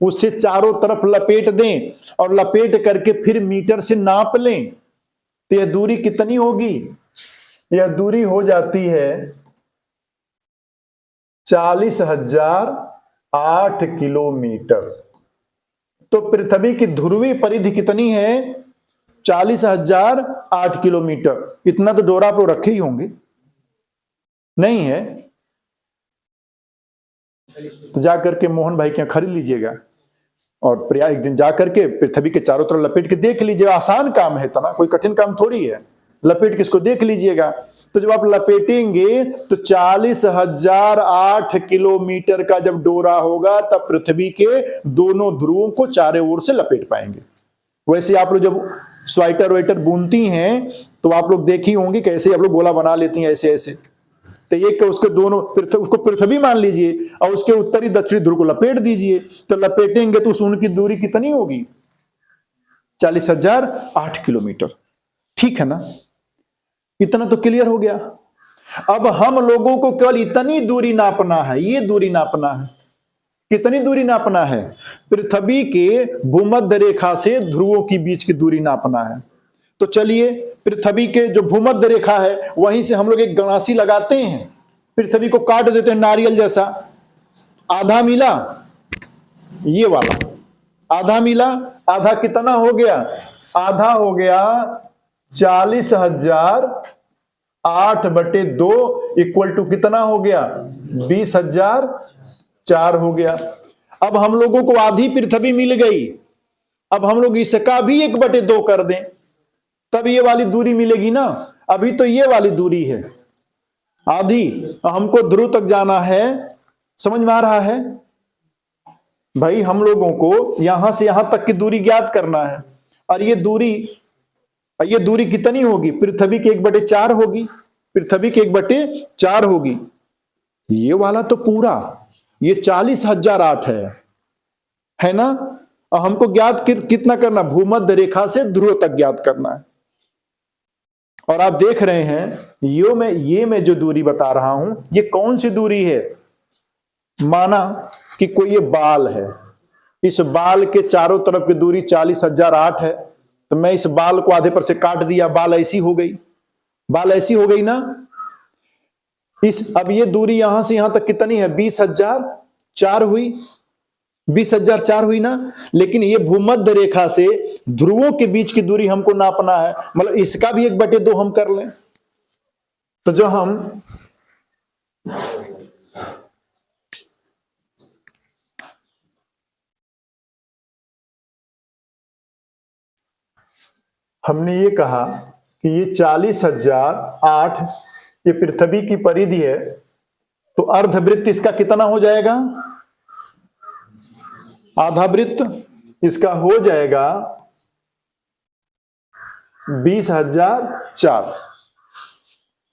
उससे चारों तरफ लपेट दें और लपेट करके फिर मीटर से नाप लें तो यह दूरी कितनी होगी? यह दूरी हो जाती है 40,008 किलोमीटर। तो पृथ्वी की ध्रुवीय परिधि कितनी है? 40,008 किलोमीटर। इतना तो डोरा पर रखे ही होंगे, नहीं है? तो जाकर के मोहन भाई क्या खरीद लीजिएगा। और प्रयाग एक दिन जा करके पृथ्वी के चारों तरफ लपेट के देख लीजिए। आसान काम है, इतना कोई कठिन काम थोड़ी है, लपेट के इसको देख लीजिएगा। तो जब आप लपेटेंगे तो 40,008 किलोमीटर का जब डोरा होगा तब पृथ्वी के दोनों ध्रुवों को चारों ओर से लपेट पाएंगे। वैसे आप लोग जब स्वेटर वेटर बुनती हैं तो आप लोग देखी होंगी कैसे आप लोग गोला बना लेती हैं ऐसे ऐसे। तो एक उसके दोनों उसको पृथ्वी मान लीजिए और उसके उत्तरी दक्षिणी ध्रुव को लपेट दीजिए। तो लपेटेंगे तो उनकी दूरी कितनी होगी? 40,008 किलोमीटर। ठीक है ना? इतना तो क्लियर हो गया। अब हम लोगों को केवल इतनी दूरी नापना है, ये दूरी नापना है। कितनी दूरी नापना है? पृथ्वी के भूमध्य रेखा से ध्रुवों की बीच की दूरी नापना है। तो चलिए पृथ्वी के जो भूमध्य रेखा है वहीं से हम लोग एक गणासी लगाते हैं, पृथ्वी को काट देते हैं नारियल जैसा। आधा मिला, ये वाला आधा मिला। आधा कितना हो गया? आधा हो गया 40,008/2 इक्वल टू कितना हो गया? 20,004 हो गया। अब हम लोगों को आधी पृथ्वी मिल गई। अब हम लोग इसका भी 1/2 कर दें तब ये वाली दूरी मिलेगी ना। अभी तो ये वाली दूरी है आधी, हमको ध्रुव तक जाना है। समझ में आ रहा है भाई? हम लोगों को यहां से यहां तक की दूरी ज्ञात करना है। और ये दूरी कितनी होगी? पृथ्वी के 1/4 होगी। पृथ्वी के 1/4 होगी। ये वाला तो पूरा ये 40,008 है ना? और हमको ज्ञात कितना करना? भूमध्य रेखा से ध्रुव तक ज्ञात करना है। और आप देख रहे हैं ये मैं जो दूरी बता रहा हूं ये कौन सी दूरी है? माना कि कोई ये बाल है, इस बाल के चारों तरफ की दूरी 40,008 है। तो मैं इस बाल को आधे पर से काट दिया, बाल ऐसी हो गई। बाल ऐसी हो गई ना। अब ये दूरी यहां से यहां तक कितनी है? 20,004 हुई। 20,004 हुई ना। लेकिन ये भूमध्य रेखा से ध्रुवों के बीच की दूरी हमको नापना है, मतलब इसका भी 1/2 हम कर लें। तो जो हमने ये कहा कि ये 40,008 ये पृथ्वी की परिधि है। तो अर्धवृत्त इसका कितना हो जाएगा? आधा वृत्त इसका हो जाएगा 20,004।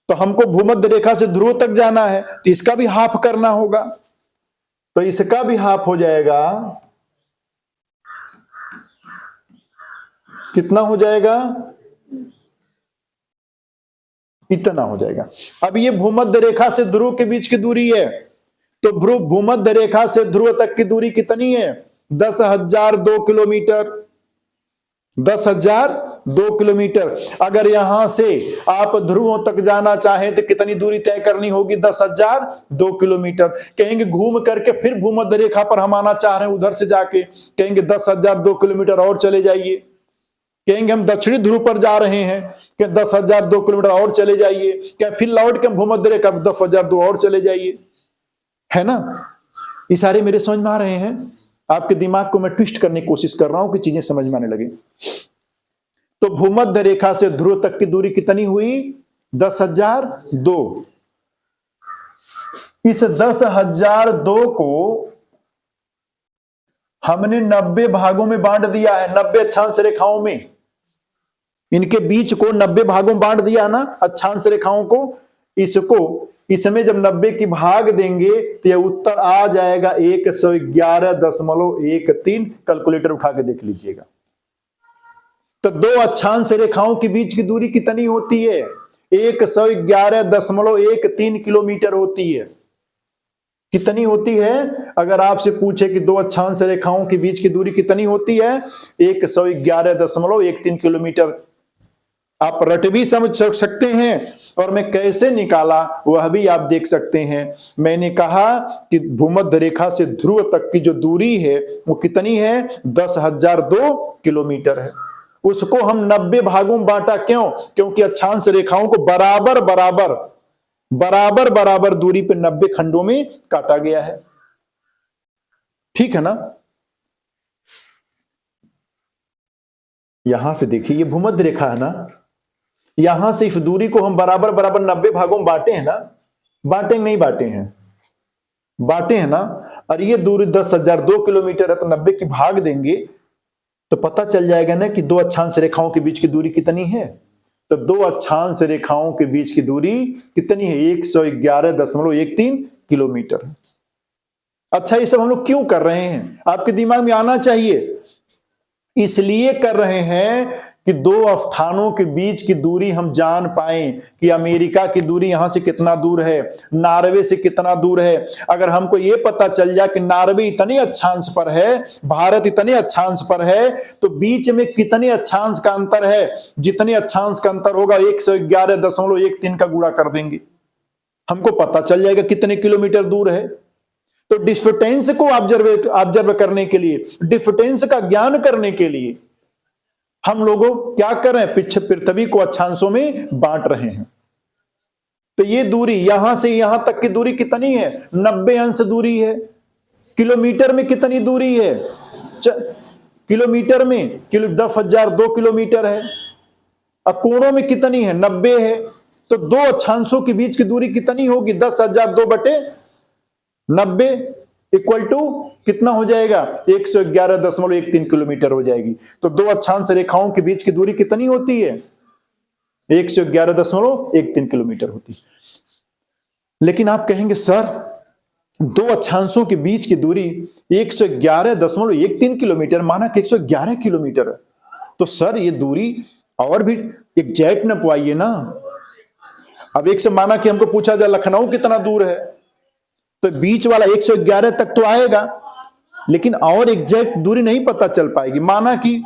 तो हमको भूमध्य रेखा से ध्रुव तक जाना है तो इसका भी हाफ करना होगा। तो इसका भी हाफ हो जाएगा, कितना हो जाएगा? इतना हो जाएगा। अब ये भूमध्य रेखा से ध्रुव के बीच की दूरी है। तो भूमध्य रेखा से ध्रुव तक की दूरी कितनी है? 10,002 किलोमीटर। 10,002 किलोमीटर। अगर यहां से आप ध्रुवों तक जाना चाहें तो कितनी दूरी तय करनी होगी? 10,002 किलोमीटर। कहेंगे घूम करके फिर भूमध्य रेखा पर हम आना चाह रहे हैं, उधर से जाके कहेंगे 10,002 किलोमीटर और चले जाइए। कहेंगे हम दक्षिणी ध्रुव पर जा रहे हैं, क्या 10,002 किलोमीटर और चले जाइए। क्या फिर लौट के भूमध्य रेखा 10,002 और चले जाइए, है ना? इशारे मेरे समझ में आ रहे हैं? आपके दिमाग को मैं ट्विस्ट करने की कोशिश कर रहा हूं कि चीजें समझ में आने लगे। तो भूमध्य रेखा से ध्रुव तक की दूरी कितनी हुई? 10,002। इस 10,002 को हमने 90 भागों में बांट दिया है, 90 अक्षांश रेखाओं में। इनके बीच को 90 भागों में बांट दिया ना अक्षांश रेखाओं को। इसमें जब 90 की भाग देंगे तो यह उत्तर आ जाएगा 111.13। कैलकुलेटर उठा के देख लीजिएगा। तो दो अक्षांश रेखाओं के बीच की दूरी कितनी होती है? 111.13 किलोमीटर होती है। कितनी होती है? अगर आपसे पूछे कि दो अक्षांश रेखाओं के बीच की दूरी कितनी होती है? 111.13 किलोमीटर। आप रट भी समझ सकते हैं और मैं कैसे निकाला वह भी आप देख सकते हैं। मैंने कहा कि भूमध्य रेखा से ध्रुव तक की जो दूरी है वो कितनी है? 10,002 किलोमीटर है। उसको हम 90 भागों में बांटा। क्यों? क्योंकि अक्षांश रेखाओं को बराबर दूरी पे 90 खंडों में काटा गया है। ठीक है ना? यहां से देखिए, ये भूमध्य रेखा है ना, यहां से इस दूरी को हम बराबर बराबर 90 भागों में बांटे हैं ना, बांटे नहीं बांटे हैं, बांटे हैं ना। और ये दूरी 10,002 किलोमीटर है, तो 90 की भाग देंगे तो पता चल जाएगा ना कि दो अक्षांश रेखाओं के बीच की दूरी कितनी है। तो दो अक्षांश रेखाओं के बीच की दूरी कितनी है? 111.13 किलोमीटर। अच्छा, ये सब हम लोग क्यों कर रहे हैं? आपके दिमाग में आना चाहिए। इसलिए कर रहे हैं कि दो स्थानों के बीच की दूरी हम जान पाएं कि अमेरिका की दूरी यहां से कितना दूर है, नॉर्वे से कितना दूर है। अगर हमको ये पता चल जाए कि नॉर्वे इतने अक्षांश पर है, भारत इतने अक्षांश पर है, तो बीच में कितने अक्षांश का अंतर है, जितने अक्षांश का अंतर होगा 111.13 का गुणा कर देंगे, हमको पता चल जाएगा कितने किलोमीटर दूर है। तो डिस्टेंस को ऑब्जर्व करने के लिए, डिस्टेंस का ज्ञान करने के लिए हम लोगों क्या कर रहे हैं? पृथ्वी को अक्षांशों में बांट रहे हैं। तो ये दूरी यहां से यहां तक की दूरी कितनी है? 90 अंश दूरी है। किलोमीटर में कितनी दूरी है? किलोमीटर में 10,002 किलोमीटर है। अब कोणों में कितनी है? 90 है। तो दो अक्षांशों के बीच की दूरी कितनी होगी? 10,002/90 इक्वल टू कितना हो जाएगा? 111.13 किलोमीटर हो जाएगी। तो दो अक्षांश रेखाओं के बीच की दूरी कितनी होती है? 111.13 किलोमीटर होती है। लेकिन आप कहेंगे सर, दो अक्षांशों के बीच की दूरी 111.13 किलोमीटर, माना कि 111 किलोमीटर है, तो सर ये दूरी और भी एग्जैक्ट न पाइए ना। अब एक से माना कि हमको पूछा जाए लखनऊ कितना दूर है, तो बीच वाला 111 तक तो आएगा, लेकिन और एग्जैक्ट दूरी नहीं पता चल पाएगी। माना कि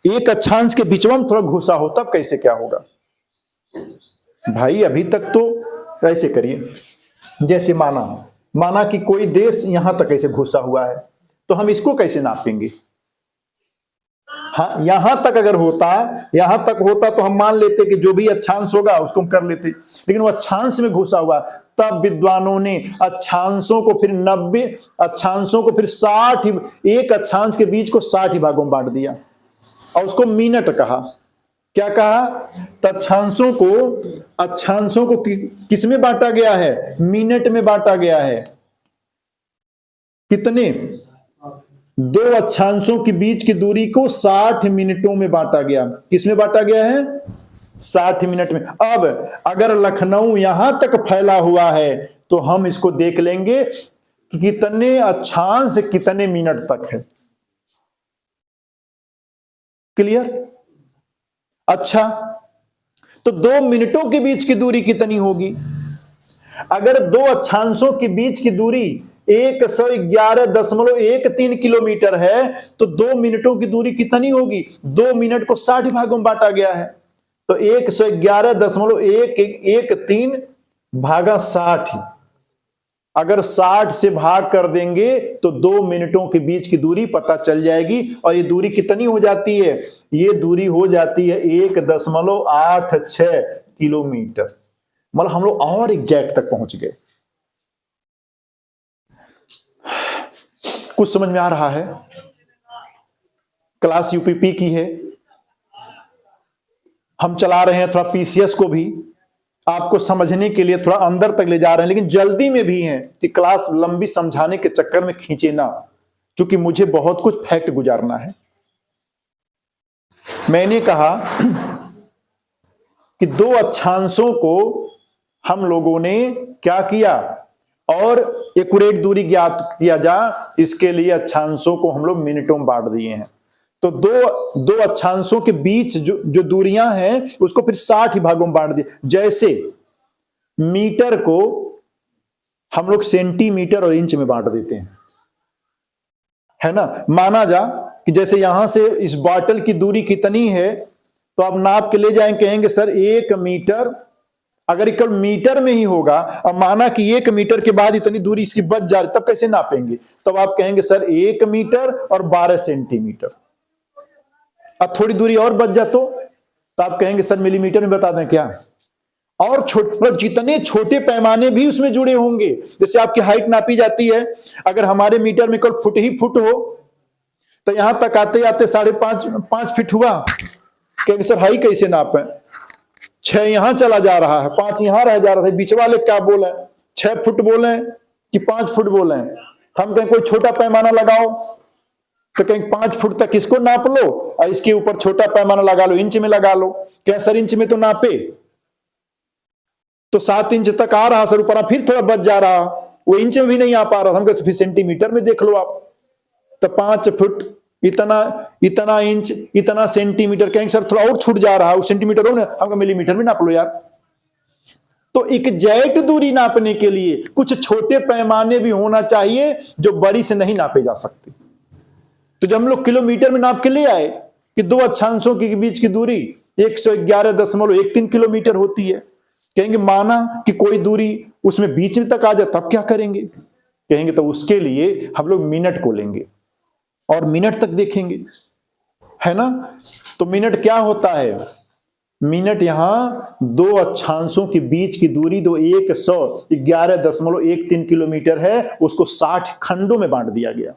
एक अक्षांश के बीच में थोड़ा घुसा हो, तब कैसे क्या होगा? भाई अभी तक तो ऐसे करिए, जैसे माना कि कोई देश यहां तक ऐसे घुसा हुआ है, तो हम इसको कैसे नापेंगे? हाँ, यहां तक अगर होता तो हम मान लेते कि जो भी अक्षांश होगा उसको हम कर लेते, लेकिन वो अक्षांश में घुसा हुआ। तब विद्वानों ने अक्षांशों को फिर 90 अक्षांशों को फिर 60, एक अक्षांश के बीच को 60 भागों में बांट दिया और उसको मिनट कहा। क्या कहा? तो अक्षांशों को किस में बांटा गया है? मिनट में बांटा गया है। कितने? दो अक्षांशों के बीच की दूरी को 60 मिनटों में बांटा गया। किसमें बांटा गया है? 60 मिनट में। अब अगर लखनऊ यहां तक फैला हुआ है, तो हम इसको देख लेंगे कि कितने अक्षांश कितने मिनट तक है। क्लियर? अच्छा, तो 2 मिनटों के बीच की दूरी कितनी होगी? अगर दो अक्षांशों के बीच की दूरी 111.13 किलोमीटर है, तो 2 मिनटों की दूरी कितनी होगी? 2 मिनट को 60 भागों में बांटा गया है, तो 111.113 भागा 60। अगर 60 से भाग कर देंगे तो 2 मिनटों के बीच की दूरी पता चल जाएगी। और ये दूरी कितनी हो जाती है? ये दूरी हो जाती है 1.86 किलोमीटर। मतलब हम लोग और एग्जैक्ट तक पहुंच गए। कुछ समझ में आ रहा है? क्लास यूपीपी की है, हम चला रहे हैं, थोड़ा पीसीएस को भी आपको समझने के लिए थोड़ा अंदर तक ले जा रहे हैं, लेकिन जल्दी में भी हैं कि क्लास लंबी समझाने के चक्कर में खींचे ना, क्योंकि मुझे बहुत कुछ फैक्ट गुजारना है। मैंने कहा कि दो अक्षांशों को हम लोगों ने क्या किया, और एक्यूरेट दूरी ज्ञात किया जा, इसके लिए अक्षांशों को हम लोग मिनटों में बांट दिए हैं। तो दो अक्षांशों के बीच जो दूरियां हैं उसको फिर 60 भागों में बांट दिए। जैसे मीटर को हम लोग सेंटीमीटर और इंच में बांट देते हैं, है ना। माना जा कि जैसे यहां से इस बॉटल की दूरी कितनी है, तो आप नाप के ले जाएंगे, कहेंगे सर 1 मीटर। अगर इक्वल मीटर में ही होगा, अब माना कि 1 मीटर के बाद इतनी दूरी इसकी बच जा रही, तब कैसे नापेंगे? तब आप कहेंगे सर 1 मीटर और 12 सेंटीमीटर। अब थोड़ी दूरी और बच जा तो आप कहेंगे सर मिलीमीटर में बता दें क्या? और मतलब जितने छोटे पैमाने भी उसमें जुड़े होंगे। जैसे आपकी हाइट नापी जाती है, अगर हमारे मीटर में केवल फुट ही फुट हो, तो यहां तक आते आते 5.5 फीट हुआ। कहेंगे सर हाई कैसे नापे, 6 यहां चला जा रहा है, 5 यहां रह जा रहा है, बीच वाले क्या बोले, 6 फुट बोले कि 5 फुट बोले। हम कहें कोई छोटा पैमाना लगाओ, तो कहेंगे 5 फुट तक इसको नाप लो और इसके ऊपर छोटा पैमाना लगा लो, इंच में लगा लो। क्या सर इंच में तो नापे, तो 7 इंच तक आ रहा सर, ऊपर फिर थोड़ा बच जा रहा, वो इंच में भी नहीं आ पा रहा। हम कहें फिर सेंटीमीटर में देख लो आप, तो 5 फुट इतना इंच इतना सेंटीमीटर। कहेंगे सर थोड़ा और छूट जा रहा है, सेंटीमीटर हो ना, हम मिलीमीटर में नाप लो यार। तो एग्जैक्ट दूरी नापने के लिए कुछ छोटे पैमाने भी होना चाहिए जो बड़ी से नहीं नापे जा सकते। तो जब हम लोग किलोमीटर में नाप के ले आए कि 2 अक्षांशों के बीच की दूरी 111.13 किलोमीटर होती है, कहेंगे माना कि कोई दूरी उसमें बीच में तक आ जाए, तब क्या करेंगे? कहेंगे तो उसके लिए हम लोग मिनट को लेंगे और मिनट तक देखेंगे, है ना। तो मिनट क्या होता है? मिनट यहां 2 अक्षांशों के बीच की दूरी 111.13 किलोमीटर है, उसको 60 खंडों में बांट दिया गया।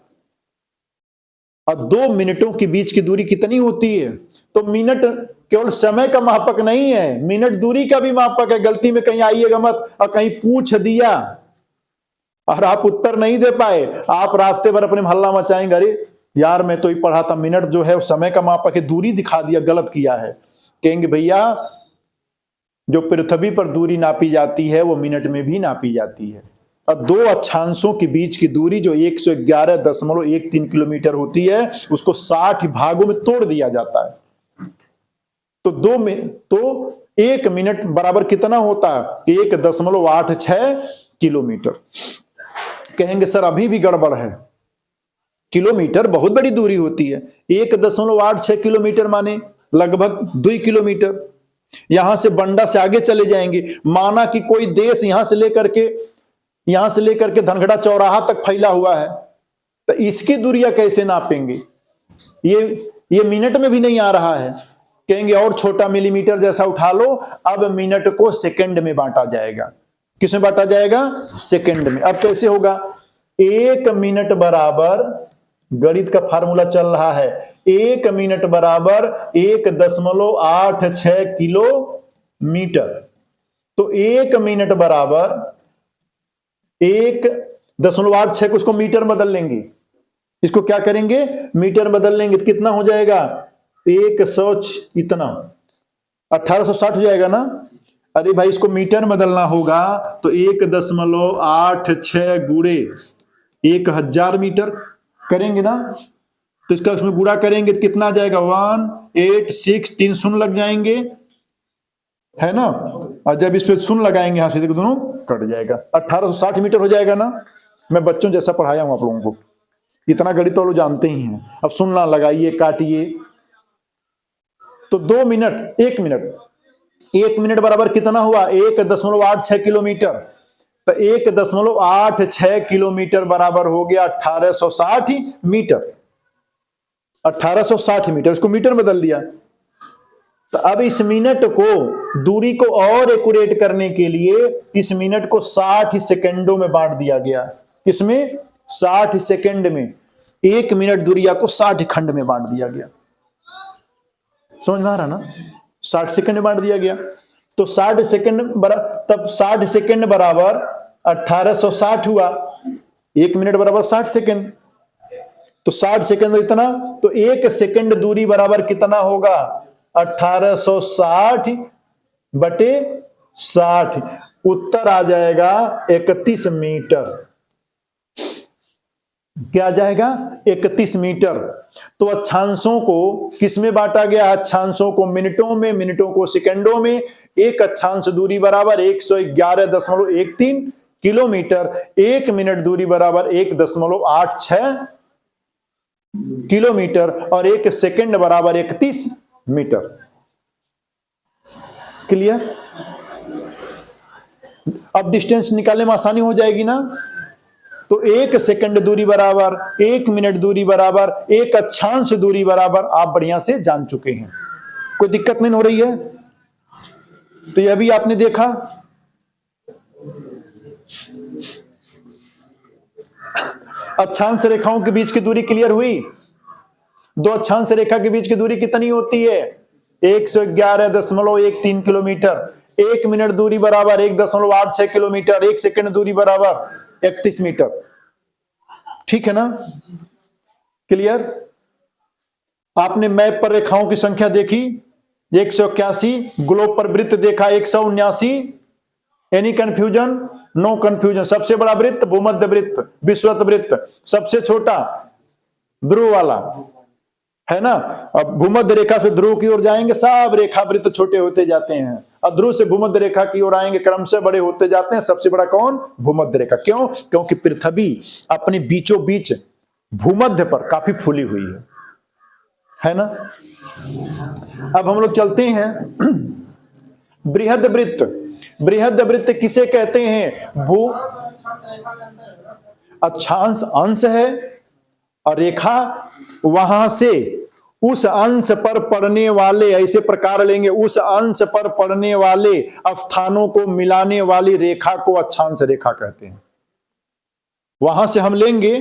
और 2 मिनटों के बीच की दूरी कितनी होती है? तो मिनट केवल समय का मापक नहीं है, मिनट दूरी का भी मापक है। गलती में कहीं आइएगा मत और कहीं पूछ दिया और आप उत्तर नहीं दे पाए, आप रास्ते भर अपने हल्ला मचाएंगे, अरे यार मैं तो ही पढ़ा था, मिनट जो है समय का मापक है, दूरी दिखा दिया, गलत किया है। कहेंगे भैया जो पृथ्वी पर दूरी नापी जाती है वो मिनट में भी नापी जाती है। और 2 अक्षांशों के बीच की दूरी जो 111.13 किलोमीटर होती है, उसको 60 भागों में तोड़ दिया जाता है। तो 1 मिनट बराबर कितना होता है? 1.86 किलोमीटर। कहेंगे सर अभी भी गड़बड़ है, किलोमीटर बहुत बड़ी दूरी होती है। 1.86 किलोमीटर माने लगभग 2 किलोमीटर। यहां से बंडा से आगे चले जाएंगे, माना कि कोई देश यहां से लेकर के धनगढ़ा चौराहा तक फैला हुआ है, तो इसकी दूरियां कैसे नापेंगे? ये मिनट में भी नहीं आ रहा है। कहेंगे और छोटा मिलीमीटर जैसा उठा लो। अब मिनट को सेकंड में बांटा जाएगा। किसमें बांटा जाएगा? सेकंड में। अब कैसे होगा? 1 मिनट बराबर, गणित का फार्मूला चल रहा है, 1 मिनट बराबर 1.86 किलोमीटर। तो 1 मिनट बराबर 1.86 को उसको मीटर बदल लेंगे, इसको क्या करेंगे? मीटर बदल लेंगे। तो कितना हो जाएगा? 100 इतना 1860 हो जाएगा ना। अरे भाई इसको मीटर बदलना होगा तो 1.86 गुणे 1000 मीटर करेंगे ना। तो इसका उसमें गुणा करेंगे तो कितना आ जाएगा? 186, 3 शून्य लग जाएंगे, है ना। और जब इस पे शून्य लगाएंगे यहां से देखो दोनों कट जाएगा, 1860 मीटर हो जाएगा ना। मैं बच्चों जैसा पढ़ाया हूं आप लोगों को, इतना गणित तो लोग जानते ही हैं। अब शून्य लगाइए, काटिए। तो 2 मिनट, 1 मिनट बराबर कितना हुआ? 1.86 किलोमीटर। तो 1.86 किलोमीटर बराबर हो गया 1860 मीटर। 1860 मीटर, इसको मीटर बदल दिया। तो अब इस मिनट को, दूरी को और एक्यूरेट करने के लिए इस मिनट को 60 सेकंडों में बांट दिया गया। किसमें? 60 सेकंड में। 1 मिनट दूरिया को 60 खंड में बांट दिया गया। समझ में आ रहा ना? 60 सेकंड में बांट दिया गया। तो 60 सेकंड तब 60 सेकंड बराबर 1860 हुआ। 1 मिनट बराबर 60 सेकंड। तो 60 सेकंड इतना, तो 1 सेकंड दूरी बराबर कितना होगा? 1860 बटे 60। उत्तर आ जाएगा 31 मीटर। क्या आ जाएगा? 31 मीटर। तो अक्षांशों को किसमें बांटा गया? अक्षांशों को मिनटों में, मिनटों को सेकंडों में। एक अक्षांश दूरी बराबर 111.13 किलोमीटर। 1 मिनट दूरी बराबर 1.86 किलोमीटर और 1 सेकंड बराबर 31 मीटर। क्लियर? अब डिस्टेंस निकालने में आसानी हो जाएगी ना। तो 1 सेकंड दूरी बराबर 1 मिनट दूरी बराबर 1 अक्षांश दूरी बराबर आप बढ़िया से जान चुके हैं, कोई दिक्कत नहीं हो रही है। तो यह भी आपने देखा। अक्षांश रेखाओं के बीच की दूरी क्लियर हुई। दो अक्षांश रेखा के बीच की दूरी कितनी होती है? 111.13 किलोमीटर। 1 मिनट दूरी बराबर 1.86 किलोमीटर। 1 सेकंड दूरी बराबर 31 मीटर। ठीक है ना? क्लियर? आपने मैप पर रेखाओं की संख्या देखी 181, ग्लोब पर वृत्त देखा 179। Any confusion? No confusion. सबसे बड़ा वृत्त भूमध्य वृत्त, विषुवत वृत्त। सबसे छोटा ध्रुव वाला, है ना? अब भूमध्य रेखा से ध्रुव की ओर जाएंगे, सब रेखा वृत्त छोटे होते जाते हैं। और ध्रुव से भूमध्य रेखा की ओर आएंगे, क्रमशः बड़े होते जाते हैं। सबसे बड़ा कौन? भूमध्य रेखा। क्यों? क्योंकि पृथ्वी अपने बीचों बीच भूमध्य पर काफी फूली हुई है ना? अब हम लोग चलते हैं बृहद वृत्त। बृहद वृत्त किसे कहते हैं? भू अक्षांश अंश है और रेखा वहां से उस अंश पर पड़ने वाले, ऐसे प्रकार लेंगे, उस अंश पर पड़ने वाले स्थानों को मिलाने वाली रेखा को अक्षांश रेखा कहते हैं। वहां से हम लेंगे,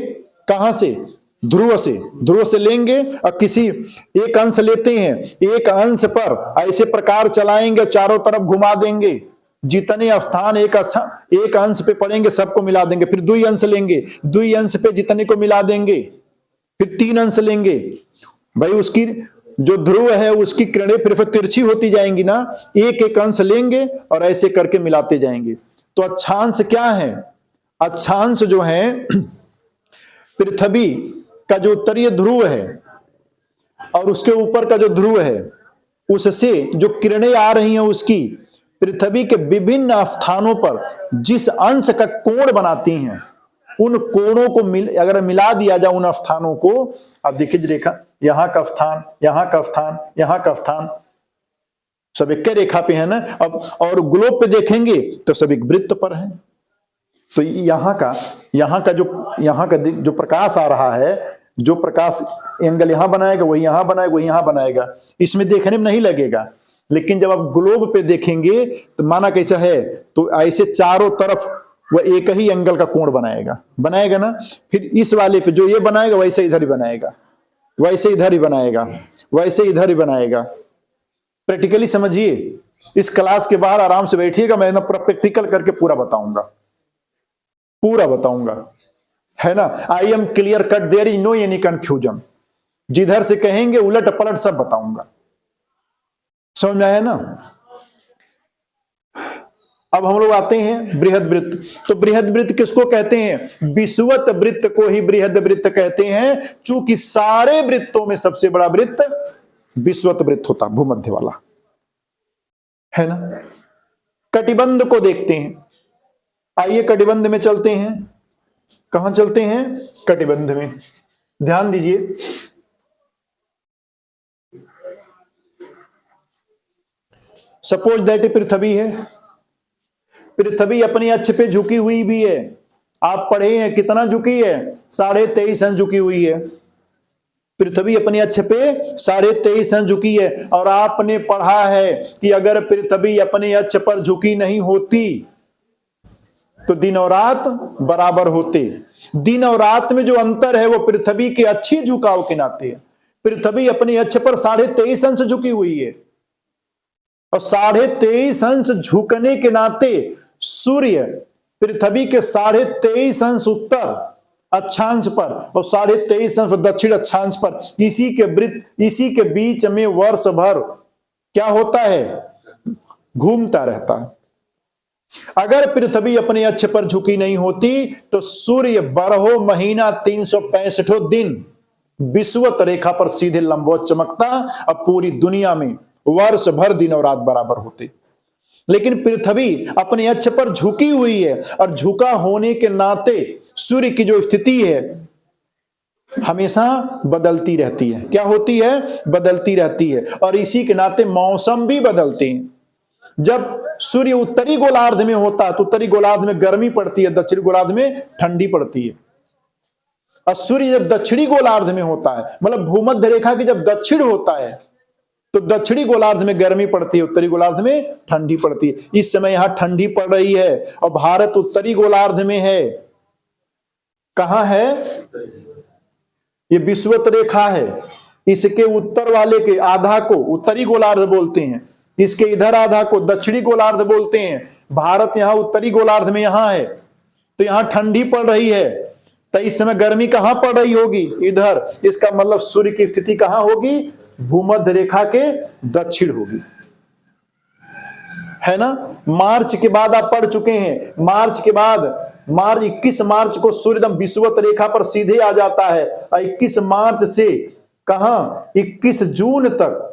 कहां से? ध्रुव से। ध्रुव से लेंगे और किसी एक अंश लेते हैं, एक अंश पर ऐसे प्रकार चलाएंगे, चारों तरफ घुमा देंगे, जितने स्थान एक अंश पे पड़ेंगे सबको मिला देंगे। फिर दुई अंश लेंगे, दुई अंश पे जितने को मिला देंगे। फिर 3 अंश लेंगे। भाई उसकी जो ध्रुव है उसकी किरणें फिर तिरछी होती जाएंगी ना, एक एक अंश लेंगे और ऐसे करके मिलाते जाएंगे। तो अक्षांश क्या है? अक्षांश जो है पृथ्वी का जो उत्तरीय ध्रुव है और उसके ऊपर का जो ध्रुव है, उससे जो किरणें आ रही हैं उसकी पृथ्वी के विभिन्न स्थानों पर जिस अंश का कोण बनाती हैं, उन कोणों को अगर मिला दिया जाए उन स्थानों को, अब देखिए रेखा, यहां का स्थान, यहां का स्थान, यहां का स्थान, सब एक रेखा पे है ना। अब और ग्लोब पे देखेंगे तो सब एक वृत्त पर है। तो यहां का जो प्रकाश आ रहा है, जो प्रकाश एंगल यहां बनाएगा वही यहां बनाएगा, वही यहां बनाएगा, इसमें देखने में नहीं लगेगा। लेकिन जब आप ग्लोब पे देखेंगे तो माना कैसा है, तो ऐसे चारों तरफ वह एक ही एंगल का कोण बनाएगा ना। फिर इस वाले पे जो ये बनाएगा वैसे इधर ही बनाएगा, वैसे इधर ही बनाएगा, वैसे इधर ही बनाएगा। प्रैक्टिकली समझिए। इस क्लास के बाहर आराम से बैठिएगा, मैं ना पूरा प्रैक्टिकल करके पूरा बताऊंगा, है ना। I am clear cut, there is no any confusion. जिधर से कहेंगे उलट पलट सब बताऊंगा। समझ में आया ना? अब हम लोग आते हैं बृहद वृत्त। तो बृहद वृत्त किसको कहते हैं? विषुवत वृत्त को ही बृहद वृत्त कहते हैं। चूंकि सारे वृत्तों में सबसे बड़ा वृत्त विषुवत वृत्त होता, भूमध्य वाला, है ना। कटिबंध को देखते हैं। आइए कटिबंध में चलते हैं। कहां चलते हैं? कटिबंध में। ध्यान दीजिए, सपोज दैट पृथ्वी है। पृथ्वी अपनी अक्ष पे झुकी हुई भी है। आप पढ़े हैं कितना झुकी है? 23.5 अंश झुकी हुई है। पृथ्वी अपनी अक्ष पे 23.5 अंश झुकी है। और आपने पढ़ा है कि अगर पृथ्वी अपनी अक्ष पर झुकी नहीं होती तो दिन और रात बराबर होते। दिन और रात में जो अंतर है वो पृथ्वी के अच्छी झुकाव के नाते है। पृथ्वी अपनी अक्ष पर 23.5 अंश झुकी हुई है और 23.5 अंश झुकने के नाते सूर्य पृथ्वी के 23.5 अंश उत्तर अक्षांश पर और 23.5 अंश दक्षिण अक्षांश पर, इसी के बीच में वर्ष भर क्या होता है? घूमता रहता है। अगर पृथ्वी अपने अक्ष पर झुकी नहीं होती तो सूर्य 12 महीना 365 दिन विषुवत रेखा पर सीधे लंबवत चमकता। अब पूरी दुनिया में वर्ष भर दिन और रात बराबर होते। लेकिन पृथ्वी अपने अक्ष पर झुकी हुई है और झुका होने के नाते सूर्य की जो स्थिति है हमेशा बदलती रहती है। क्या होती है? बदलती रहती है। और इसी के नाते मौसम भी बदलते हैं। जब सूर्य उत्तरी गोलार्ध में होता है तो उत्तरी गोलार्ध में गर्मी पड़ती है, दक्षिणी गोलार्ध में ठंडी पड़ती है। और सूर्य जब दक्षिणी गोलार्ध में होता है, मतलब भूमध्य रेखा की जब दक्षिण होता है तो दक्षिणी गोलार्ध में गर्मी पड़ती है, उत्तरी गोलार्ध में ठंडी पड़ती है। इस समय यहां ठंडी पड़ रही है और भारत उत्तरी गोलार्ध में है। कहां है? ये विषुवत रेखा है। इसके उत्तर वाले के आधा को उत्तरी गोलार्ध बोलते हैं, इसके इधर आधा को दक्षिणी गोलार्ध बोलते हैं। भारत यहां उत्तरी गोलार्ध में यहां है, तो यहां ठंडी पड़ रही है, तो इस समय गर्मी कहां पड़ रही होगी? इधर। इसका मतलब सूर्य की स्थिति कहां होगी? भूमध्य रेखा के दक्षिण होगी, है ना। मार्च के बाद आप पढ़ चुके हैं, मार्च के बाद 21 मार्च को सूर्य एकदम विषुवत रेखा पर सीधे आ जाता है, और 21 मार्च से कहां? 21 जून तक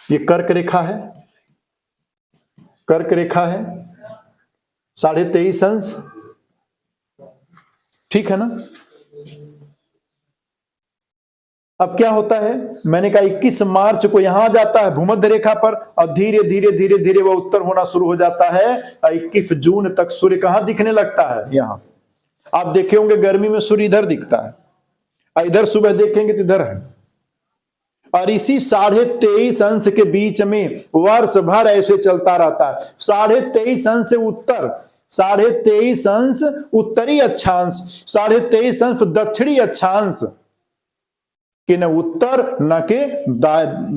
ये कर्क रेखा है, कर्क रेखा है 23.5 अंश, ठीक है ना। अब क्या होता है, मैंने कहा 21 मार्च को यहां आ जाता है भूमध्य रेखा पर, और धीरे धीरे धीरे धीरे वह उत्तर होना शुरू हो जाता है, और 21 जून तक सूर्य कहां दिखने लगता है? यहां। आप देखे होंगे गर्मी में सूर्य इधर दिखता है, और इधर सुबह देखेंगे तो इधर है, और इसी 23.5 अंश के बीच में वर्ष भर ऐसे चलता रहता है। 23.5 अंश से उत्तर, 23.5 अंश उत्तरी अक्षांश, 23.5 अंश दक्षिणी अक्षांश, कि न उत्तर न के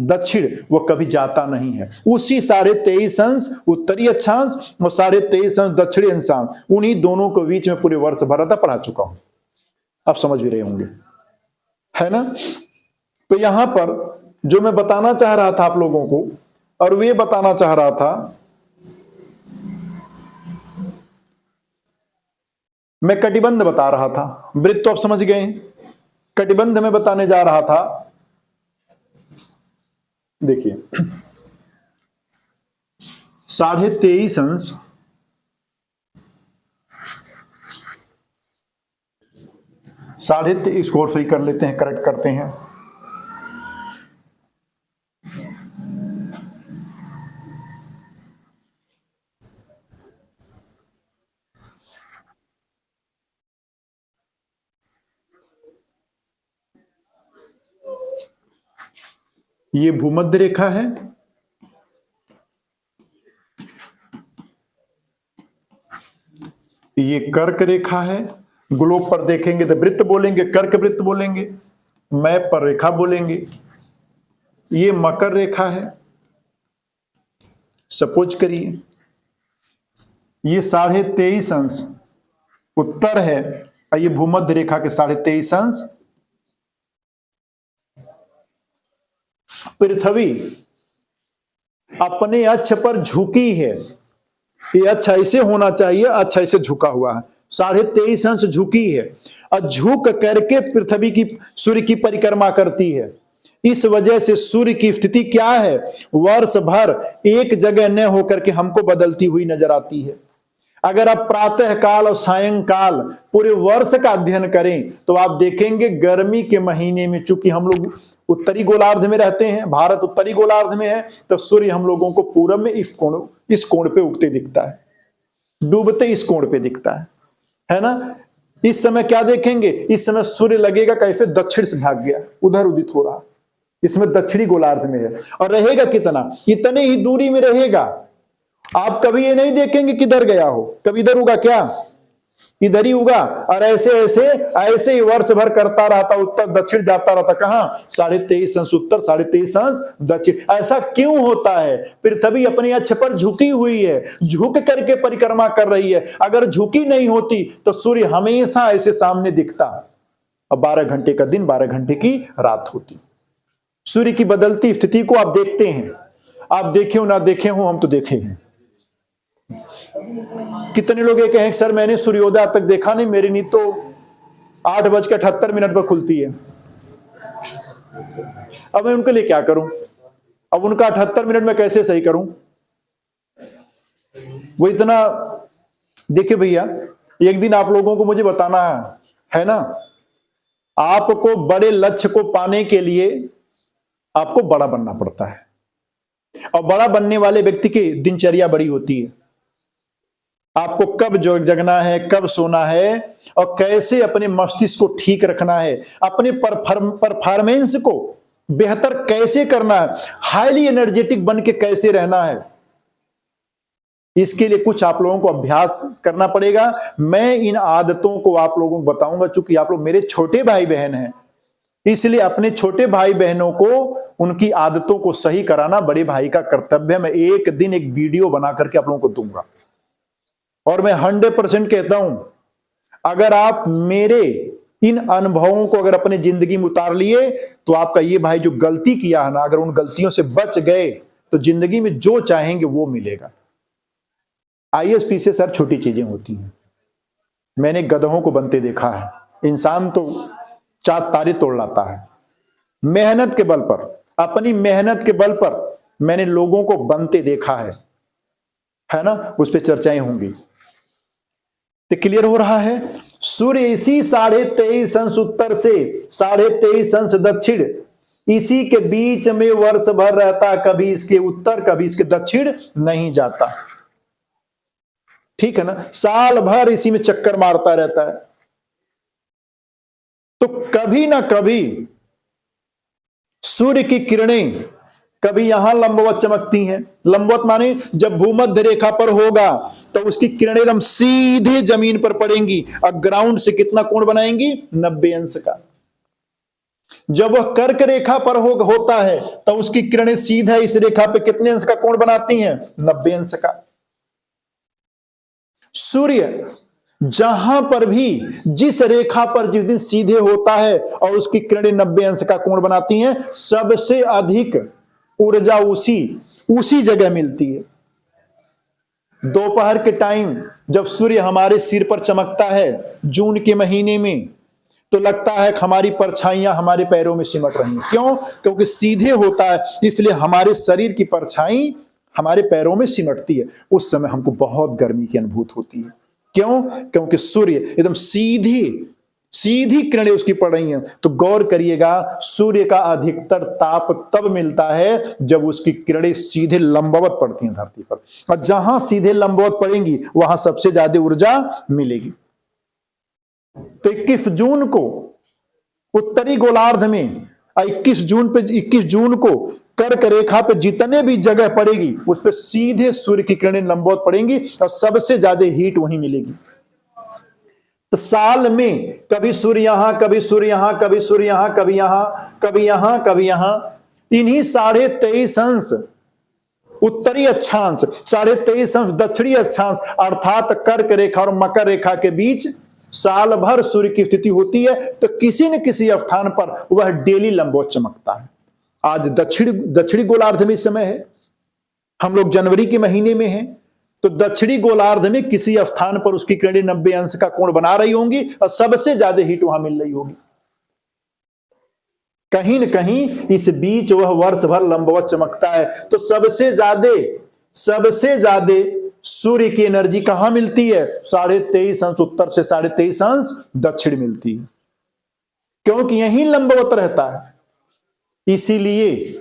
दक्षिण, वो कभी जाता नहीं है। उसी 23.5 अंश उत्तरी अक्षांश और 23.5 अंश दक्षिणी अक्षांश, उन्हीं दोनों के बीच में पूरे वर्ष भर था पढ़ा चुका हूं, आप समझ भी रहे होंगे, है ना। तो यहां पर जो मैं बताना चाह रहा था आप लोगों को, और वे बताना चाह रहा था, मैं कटिबंध बता रहा था, वृत्त तो आप समझ गए, कटिबंध में बताने जा रहा था। देखिए 23.5 अंश, 23.5 को सही कर लेते हैं, करेक्ट करते हैं। ये भूमध्य रेखा है, ये कर्क रेखा है। ग्लोब पर देखेंगे तो वृत्त बोलेंगे, कर्क वृत्त बोलेंगे, मैप पर रेखा बोलेंगे। ये मकर रेखा है, सपोज करिए ये 23.5 अंश उत्तर है, और ये भूमध्य रेखा के 23.5 अंश। पृथ्वी अपने अक्ष पर झुकी है, ये अक्ष ऐसे होना चाहिए, अक्ष ऐसे झुका हुआ है, 23.5 अंश झुकी है, और झुक करके पृथ्वी की सूर्य की परिक्रमा करती है। इस वजह से सूर्य की स्थिति क्या है? वर्ष भर एक जगह न होकर के हमको बदलती हुई नजर आती है। अगर आप प्रातः काल और सायंकाल पूरे वर्ष का अध्ययन करें तो आप देखेंगे गर्मी के महीने में, चूंकि हम लोग उत्तरी गोलार्ध में रहते हैं, भारत उत्तरी गोलार्ध में है, तो सूर्य हम लोगों को पूरब में इस कोण पे उगते दिखता है, डूबते इस कोण पे दिखता है ना। इस समय क्या देखेंगे? इस समय सूर्य लगेगा कैसे दक्षिण से भाग गया, उधर उदित हो रहा, इसमें दक्षिणी गोलार्ध में है। और रहेगा कितना? इतने ही दूरी में रहेगा। आप कभी ये नहीं देखेंगे किधर गया हो, कभी इधर उगा क्या? इधर ही उगा, और ऐसे ऐसे ऐसे ही वर्ष भर करता रहता, उत्तर दक्षिण जाता रहता। कहां? 23.5 अंश उत्तर, 23.5 अंश दक्षिण। ऐसा क्यों होता है? पृथ्वी अपने अक्ष पर झुकी हुई है, झुक करके परिक्रमा कर रही है। अगर झुकी नहीं होती तो सूर्य हमेशा ऐसे सामने दिखता, अब 12 घंटे का दिन, 12 घंटे की रात होती। सूर्य की बदलती स्थिति को आप देखते हैं, आप देखे हो ना देखे हो, हम तो देखे हैं। कितने लोग ये कहें सर मैंने सूर्योदय तक देखा नहीं, मेरी नींद तो 8:78 पर खुलती है। अब मैं उनके लिए क्या करूं? अब उनका 78 मिनट में कैसे सही करूं? वो इतना, देखिए भैया, एक दिन आप लोगों को मुझे बताना है ना, आपको बड़े लक्ष्य को पाने के लिए आपको बड़ा बनना पड़ता है, और बड़ा बनने वाले व्यक्ति की दिनचर्या बड़ी होती है। आपको कब जगना है, कब सोना है, और कैसे अपने मस्तिष्क को ठीक रखना है, अपने परफॉर्मेंस को बेहतर कैसे करना है, हाईली एनर्जेटिक बन के कैसे रहना है। इसके लिए कुछ आप लोगों को अभ्यास करना पड़ेगा। मैं इन आदतों को आप लोगों को बताऊंगा, चूंकि आप लोग मेरे छोटे भाई बहन हैं, इसलिए अपने छोटे भाई बहनों को उनकी आदतों को सही कराना बड़े भाई का कर्तव्य है। मैं एक दिन एक वीडियो बना करके आप लोगों को दूंगा, और मैं 100% कहता हूं, अगर आप मेरे इन अनुभवों को अगर अपने जिंदगी में उतार लिए, तो आपका ये भाई जो गलती किया है ना, अगर उन गलतियों से बच गए तो जिंदगी में जो चाहेंगे वो मिलेगा। आईएएस पीछे सर छोटी चीजें होती हैं। मैंने गधों को बनते देखा है, इंसान तो चार तारे तोड़ लाता है। मेहनत के बल पर, अपनी मेहनत के बल पर मैंने लोगों को बनते देखा है ना। उस पर चर्चाएं होंगी। तो क्लियर हो रहा है। सूर्य इसी 23.5 अंश उत्तर से 23.5 अंश दक्षिण, इसी के बीच में वर्ष भर रहता, कभी इसके उत्तर कभी इसके दक्षिण नहीं जाता। ठीक है ना, साल भर इसी में चक्कर मारता रहता है। तो कभी ना कभी सूर्य की किरणें कभी यहां लंबवत चमकती हैं। लंबवत माने जब भूमध्य रेखा पर होगा तो उसकी किरणें एकदम सीधे जमीन पर पड़ेंगी और ग्राउंड से कितना कोण बनाएंगी, 90 अंश का। जब वह कर्क रेखा पर होता है तो उसकी किरणें सीधा इस रेखा पे कितने अंश का कोण बनाती हैं, 90 अंश का। सूर्य जहां पर भी जिस रेखा पर जिस दिन सीधे होता है और उसकी किरणें 90 अंश का कोण बनाती हैं, सबसे अधिक ऊर्जा उसी जगह मिलती है। दोपहर के टाइम जब सूर्य हमारे सिर पर चमकता है जून के महीने में, तो लगता है कि हमारी परछाइयां हमारे पैरों में सिमट रही हैं। क्यों? क्योंकि सीधे होता है, इसलिए हमारे शरीर की परछाई हमारे पैरों में सिमटती है। उस समय हमको बहुत गर्मी की अनुभूति होती है। क्यों? क्योंकि सूर्य एकदम सीधी किरणें उसकी पड़ रही हैं। तो गौर करिएगा, सूर्य का अधिकतर ताप तब मिलता है जब उसकी किरणें सीधे लंबवत पड़ती हैं धरती पर, और जहां सीधे लंबवत पड़ेंगी वहां सबसे ज्यादा ऊर्जा मिलेगी। तो 21 जून को उत्तरी गोलार्ध में, 21 जून को कर्क रेखा पे जितने भी जगह पड़ेगी उस पर सीधे सूर्य की किरणें लंबवत पड़ेंगी और सबसे ज्यादा हीट वहीं मिलेगी। तो साल में कभी सूर्य यहां, कभी सूर्य यहां, कभी सूर्य यहां, कभी यहां, कभी यहां, कभी यहां, इन्हीं 23.5 अंश उत्तरी अक्षांश, 23.5 अंश दक्षिणी अक्षांश, अर्थात कर्क रेखा और मकर रेखा के बीच साल भर सूर्य की स्थिति होती है। तो किसी न किसी स्थान पर वह डेली लंबवत चमकता है। आज दक्षिणी गोलार्ध में इस समय है, हम लोग जनवरी के महीने में हैं, तो दक्षिणी गोलार्ध में किसी स्थान पर उसकी किरणें 90 अंश का कोण बना रही होंगी और सबसे ज्यादा हीट वहां मिल रही होगी। कहीं न कहीं इस बीच वह वर्ष भर लंबवत चमकता है। तो सबसे ज्यादा सूर्य की एनर्जी कहां मिलती है? 23.5 अंश उत्तर से 23.5 अंश दक्षिण मिलती है, क्योंकि यही लंबवत रहता है। इसीलिए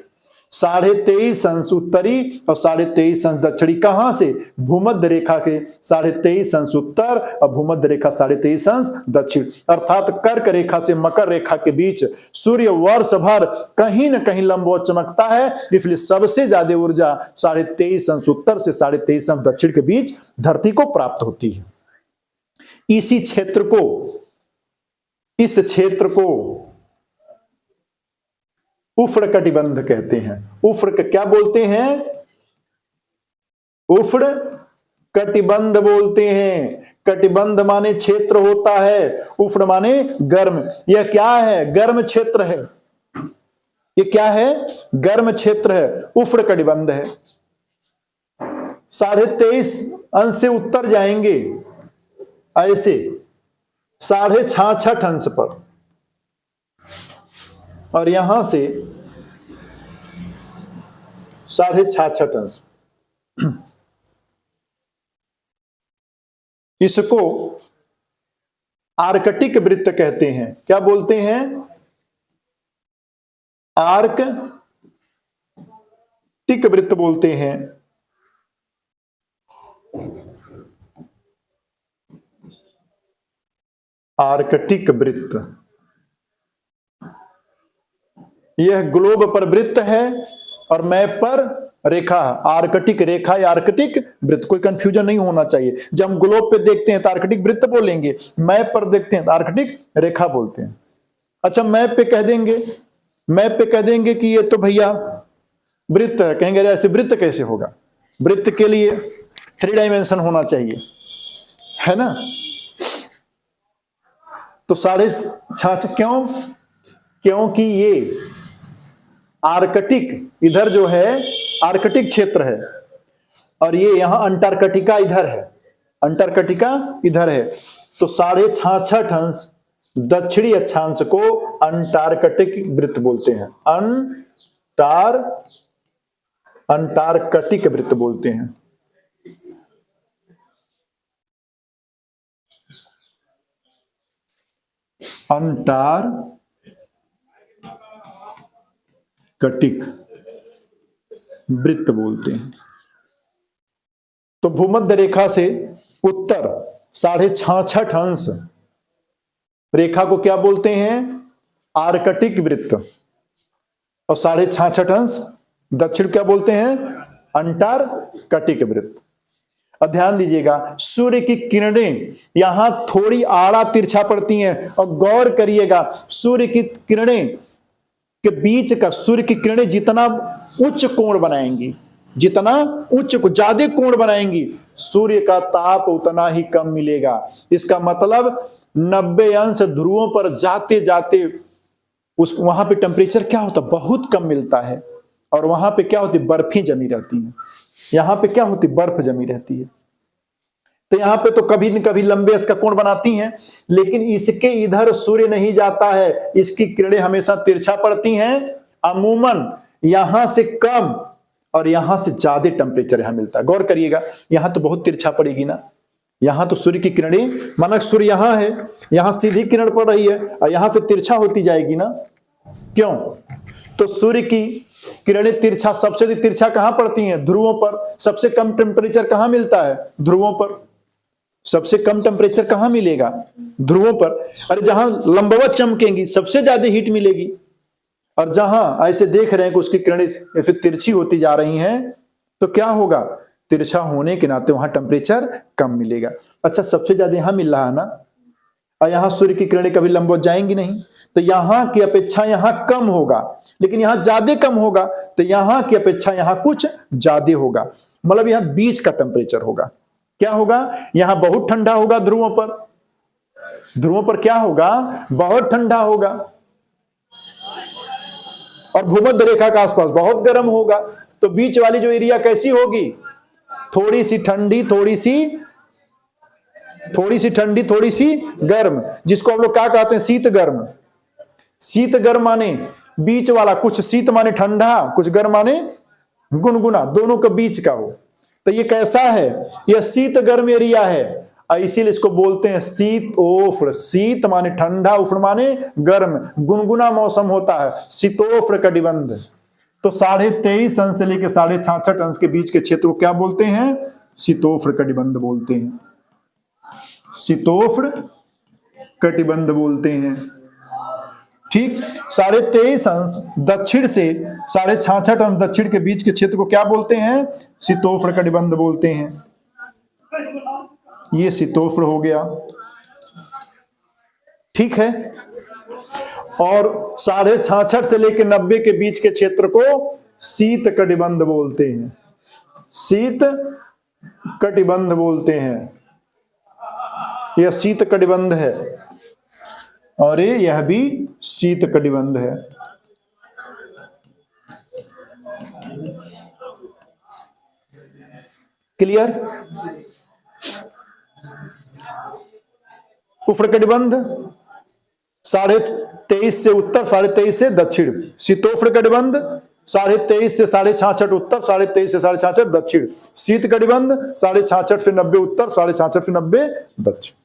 23.5 अंश उत्तरी और 23.5 अंश दक्षिणी कहां से? भूमध्य रेखा के 23.5 अंश उत्तर और भूमध्य रेखा 23.5 अंश दक्षिण, अर्थात कर्क रेखा से मकर रेखा के बीच सूर्य वर्ष भर कहीं न कहीं लंबवत चमकता है। इसलिए सबसे ज्यादा ऊर्जा 23.5 अंश उत्तर से 23.5 अंश दक्षिण के बीच धरती को प्राप्त होती है। इस क्षेत्र को उष्ण कटिबंध कहते हैं। उष्ण क्या बोलते हैं? उष्ण कटिबंध बोलते हैं। कटिबंध माने क्षेत्र होता है, उष्ण माने गर्म। यह क्या है? गर्म क्षेत्र है। ये क्या है? गर्म क्षेत्र है, उष्ण कटिबंध है। 23.5 अंश से उत्तर जाएंगे ऐसे 66.5 अंश पर, और यहां से 66.5 अंश। इसको आर्कटिक वृत्त कहते हैं। क्या बोलते हैं? आर्कटिक वृत्त बोलते हैं। आर्कटिक वृत्त यह ग्लोब पर वृत्त है और मैप पर रेखा, आर्कटिक रेखा या आर्कटिक वृत्त, कोई कंफ्यूजन नहीं होना चाहिए। जब हम ग्लोब पे देखते हैं तो आर्कटिक वृत्त बोलेंगे, मैप पर देखते हैं तो आर्कटिक रेखा बोलते हैं। अच्छा, मैप पे कह देंगे कि ये तो भैया वृत्त है, कहेंगे ऐसे वृत्त कैसे होगा? वृत्त के लिए 3 डायमेंशन होना चाहिए, है ना? तो 6.5 क्यों? क्योंकि ये आर्कटिक इधर जो है आर्कटिक क्षेत्र है, और ये यहां अंटार्कटिका इधर है, अंटार्कटिका इधर है। तो 66.5 अंश दक्षिणी अक्षांश को अंटार्कटिक वृत्त बोलते हैं, अंटार्कटिक वृत्त बोलते हैं। अंटार्कटिक वृत्त बोलते हैं। तो भूमध्य रेखा से उत्तर 66.5 अंश रेखा को क्या बोलते हैं? आर्कटिक वृत्त। और 66.5 अंश दक्षिण क्या बोलते हैं? अंटार्कटिक वृत्त। अब ध्यान दीजिएगा, सूर्य की किरणें यहां थोड़ी आड़ा तिरछा पड़ती हैं, और गौर करिएगा सूर्य की किरणें के बीच का, सूर्य की किरणें जितना उच्च कोण बनाएंगी, जितना उच्च को ज्यादा कोण बनाएंगी, सूर्य का ताप उतना ही कम मिलेगा। इसका मतलब 90 अंश ध्रुवों पर जाते जाते उस वहां पे टेम्परेचर क्या होता? बहुत कम मिलता है, और वहां पे क्या होती? बर्फी जमी रहती है। यहां पे क्या होती? बर्फ जमी रहती है। तो यहां पे तो कभी न कभी लंबे अंश का कोण बनाती हैं, लेकिन इसके इधर सूर्य नहीं जाता है, इसकी किरणें हमेशा तिरछा पड़ती हैं। अमूमन यहां से कम और यहां से ज्यादा टेम्परेचर यहां मिलता है। गौर करिएगा, यहां तो बहुत तिरछा पड़ेगी ना, यहां तो सूर्य की किरणें, माना सूर्य यहां है, यहां सीधी किरण पड़ रही है, और यहां से तिरछा होती जाएगी ना। क्यों? तो सूर्य की किरणें तिरछा, सबसे तिरछा कहां पड़ती हैं? ध्रुवों पर। सबसे कम टेम्परेचर कहां मिलता है? ध्रुवों पर। सबसे कम टेम्परेचर कहां मिलेगा? ध्रुवों पर। अरे जहां लंबवत चमकेंगी सबसे ज्यादा हीट मिलेगी, और जहां ऐसे देख रहे हैं कि उसकी किरणें फिर तिरछी होती जा रही हैं, तो क्या होगा? तिरछा होने के नाते वहां टेम्परेचर कम मिलेगा। अच्छा, सबसे ज्यादा यहां मिल रहा है ना, और यहां सूर्य की किरणें कभी लंबवत जाएंगी नहीं, तो यहां की अपेक्षा यहां कम होगा, लेकिन यहां ज्यादा कम होगा, तो यहां की अपेक्षा यहां कुछ ज्यादा होगा। मतलब यहां बीच का टेम्परेचर होगा। क्या होगा? यहां बहुत ठंडा होगा ध्रुवों पर, ध्रुवों पर क्या होगा? बहुत ठंडा होगा, और भूमध्य रेखा के आसपास बहुत गर्म होगा। तो बीच वाली जो एरिया कैसी होगी? थोड़ी सी ठंडी, थोड़ी सी ठंडी, थोड़ी सी गर्म, जिसको हम लोग क्या कहते हैं? शीत गर्म। शीत गर्म माने बीच वाला, कुछ शीत माने ठंडा, कुछ गर्म माने गुनगुना, दोनों के बीच का हो। तो ये कैसा है? यह शीत गर्म एरिया है, इसीलिए इसको बोलते हैं शीतोष्ण। शीत माने ठंडा, उष्ण माने गर्म, गुनगुना मौसम होता है, शीतोष्ण कटिबंध। तो 23.5 अंश से लेकर 66.5 अंश के बीच के क्षेत्र को क्या बोलते हैं? शीतोष्ण कटिबंध बोलते हैं, शीतोष्ण कटिबंध बोलते हैं। ठीक, 23.5 अंश दक्षिण से 66.5 अंश दक्षिण के बीच के क्षेत्र को क्या बोलते हैं? शीतोष्ण कटिबंध बोलते हैं। ये शीतोष्ण हो गया, ठीक है। और 66.5 से लेकर 90 के बीच के क्षेत्र को शीत कटिबंध बोलते हैं, शीत कटिबंध बोलते हैं। यह शीत कटिबंध है, और यह भी शीत कटिबंध है। क्लियर? उष्ण कटिबंध 23.5 से उत्तर, 23.5 से दक्षिण। शीतोष्ण कटिबंध 23.5 से 66.5 उत्तर, 23.5 से 66.5 दक्षिण। शीत कटिबंध 66.5 से 90 उत्तर, 66.5 से 90 दक्षिण।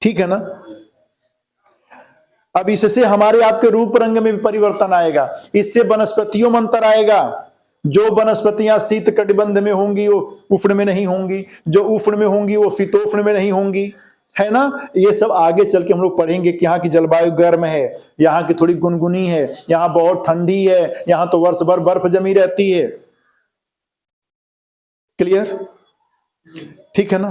ठीक है ना? अब इससे हमारे आपके रूप रंग में भी परिवर्तन आएगा, इससे वनस्पतियों में अंतर आएगा। जो वनस्पतियां शीत कटिबंध में होंगी वो उष्ण में नहीं होंगी, जो उष्ण में होंगी वो शीतोष्ण में नहीं होंगी, है ना? ये सब आगे चल के हम लोग पढ़ेंगे कि यहाँ की जलवायु गर्म है, यहाँ की थोड़ी गुनगुनी है, यहाँ बहुत ठंडी है, यहाँ तो वर्ष भर बर्फ जमी रहती है। क्लियर? ठीक है ना?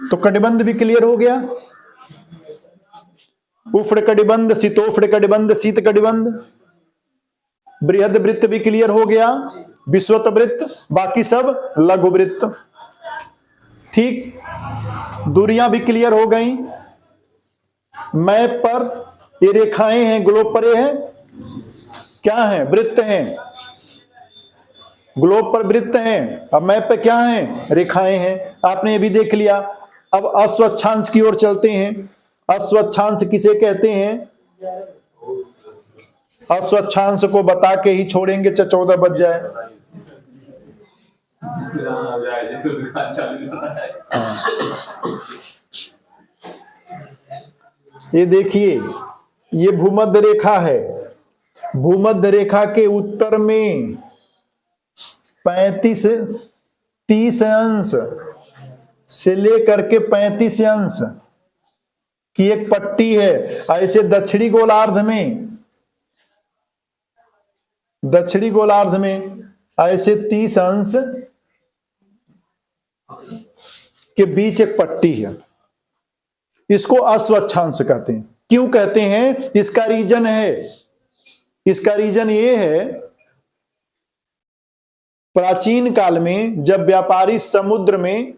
तो कटिबंध भी क्लियर हो गया। उष्ण कटिबंध, शीतोष्ण कटिबंध, शीत कटिबंध, बृहद वृत्त भी क्लियर हो गया, विषुवत वृत्त, बाकी सब लघु वृत्त। ठीक, दूरियां भी क्लियर हो गई। मैप पर ये रेखाएं हैं, ग्लोब पर ये है क्या है? वृत्त हैं। ग्लोब पर वृत्त हैं, अब मैप पे क्या है? रेखाएं हैं। आपने ये भी देख लिया। अब अस्वच्छांश की ओर चलते हैं। अस्वच्छांश किसे कहते हैं? अस्वच्छांश को बता के ही छोड़ेंगे, 14 बज जाए। ये देखिए, ये भूमध्य रेखा है। भूमध्य रेखा के उत्तर में 30 अंश से लेकर के 35 अंश की एक पट्टी है। ऐसे दक्षिणी गोलार्ध में ऐसे 30 अंश के बीच एक पट्टी है। इसको अस्वच्छांश कहते हैं। क्यों कहते हैं? इसका रीजन ये है, प्राचीन काल में जब व्यापारी समुद्र में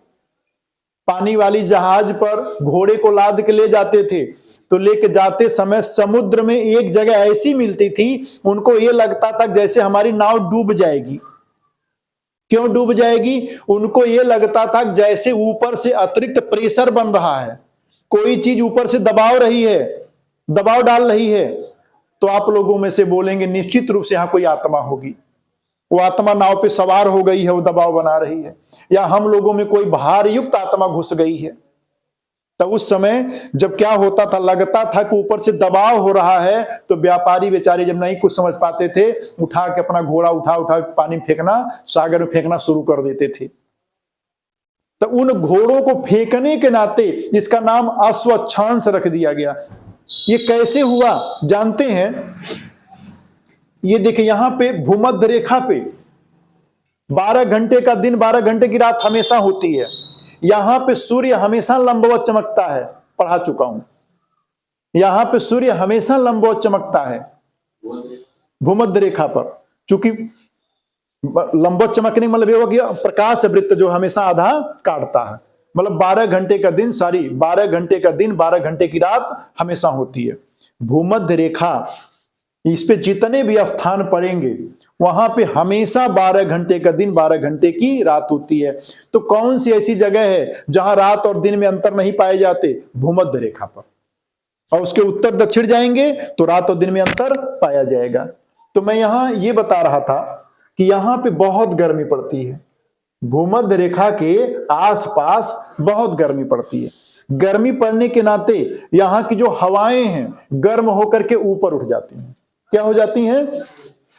पानी वाली जहाज पर घोड़े को लाद के ले जाते थे, तो लेके जाते समय समुद्र में एक जगह ऐसी मिलती थी, उनको ये लगता था जैसे हमारी नाव डूब जाएगी। क्यों डूब जाएगी? उनको ये लगता था जैसे ऊपर से अतिरिक्त प्रेशर बन रहा है, कोई चीज ऊपर से दबाव डाल रही है। तो आप लोगों में से बोलेंगे निश्चित रूप से यहां कोई आत्मा होगी, वो आत्मा नाव पे सवार हो गई है, वो दबाव बना रही है, या हम लोगों में कोई भार युक्त आत्मा घुस गई है। तो उस समय जब क्या होता था, लगता था कि ऊपर से दबाव हो रहा है, तो व्यापारी बेचारे जब नहीं कुछ समझ पाते थे, उठा के अपना घोड़ा उठा पानी में फेंकना, सागर में फेंकना शुरू कर देते थे। तो उन घोड़ों को फेंकने के नाते इसका नाम अस्वच्छांश रख दिया गया। ये कैसे हुआ जानते हैं? ये देखिए, यहां पे भूमध्य रेखा पे 12 घंटे का दिन, 12 घंटे की रात हमेशा होती है। यहां पे सूर्य हमेशा लंबवत चमकता है, पढ़ा चुका हूं। यहां पे सूर्य हमेशा लंबवत चमकता है भूमध्य रेखा पर। चूंकि लंबवत चमकने मतलब ये हो गया प्रकाश वृत्त जो हमेशा आधा काटता है, मतलब 12 घंटे का दिन, 12 घंटे का दिन, 12 घंटे की रात हमेशा होती है। भूमध्य रेखा, इस पे जितने भी स्थान पड़ेंगे वहां पे हमेशा 12 घंटे का दिन, 12 घंटे की रात होती है। तो कौन सी ऐसी जगह है जहां रात और दिन में अंतर नहीं पाए जाते? भूमध्य रेखा पर। और उसके उत्तर दक्षिण जाएंगे तो रात और दिन में अंतर पाया जाएगा। तो मैं यहां ये बता रहा था कि यहां पे बहुत गर्मी पड़ती है, भूमध्य रेखा के आसपास बहुत गर्मी पड़ती है। गर्मी पड़ने के नाते यहां की जो हवाएं हैं गर्म होकर के ऊपर उठ जाती हैं। क्या हो जाती हैं?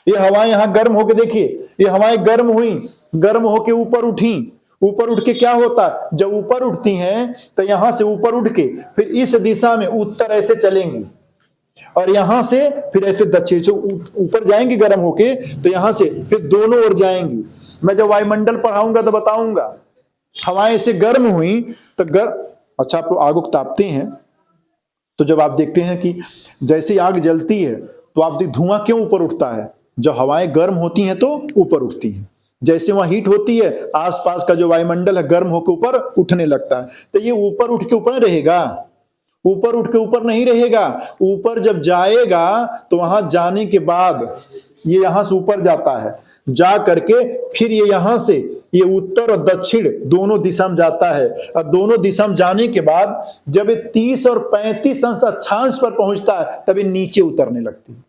ये हवाएं यहां गर्म होकर, देखिए ये हवाएं गर्म हुई, गर्म होकर ऊपर उठी। ऊपर उठ के क्या होता? जब ऊपर उठती हैं तो यहां से ऊपर उठ के फिर इस दिशा में उत्तर ऐसे चलेंगी, और यहां से फिर ऐसे दक्षिण से ऊपर जाएंगी गर्म होके, तो यहां से फिर दोनों ओर जाएंगी। मैं जब वायुमंडल पढ़ाऊंगा तो बताऊंगा। हवाएं से गर्म हुई तो अच्छा, आप लोग आग तापते हैं तो जब आप देखते हैं कि जैसे आग जलती है तो आप देखते धुआं क्यों ऊपर उठता है? जब हवाएं गर्म होती हैं तो ऊपर उठती हैं। जैसे वहां हीट होती है, आसपास का जो वायुमंडल है गर्म होकर ऊपर उठने लगता है। तो ये ऊपर उठ के ऊपर रहेगा, ऊपर उठ के ऊपर नहीं रहेगा। ऊपर जब जाएगा तो वहां जाने के बाद ये यहां से ऊपर जाता है, जा करके फिर ये यहां से ये उत्तर और दक्षिण दोनों दिशा में जाता है। और दोनों दिशा में जाने के बाद जब ये 30 और 35 अंश अक्षांश पर पहुंचता है तब ये नीचे उतरने लगती है।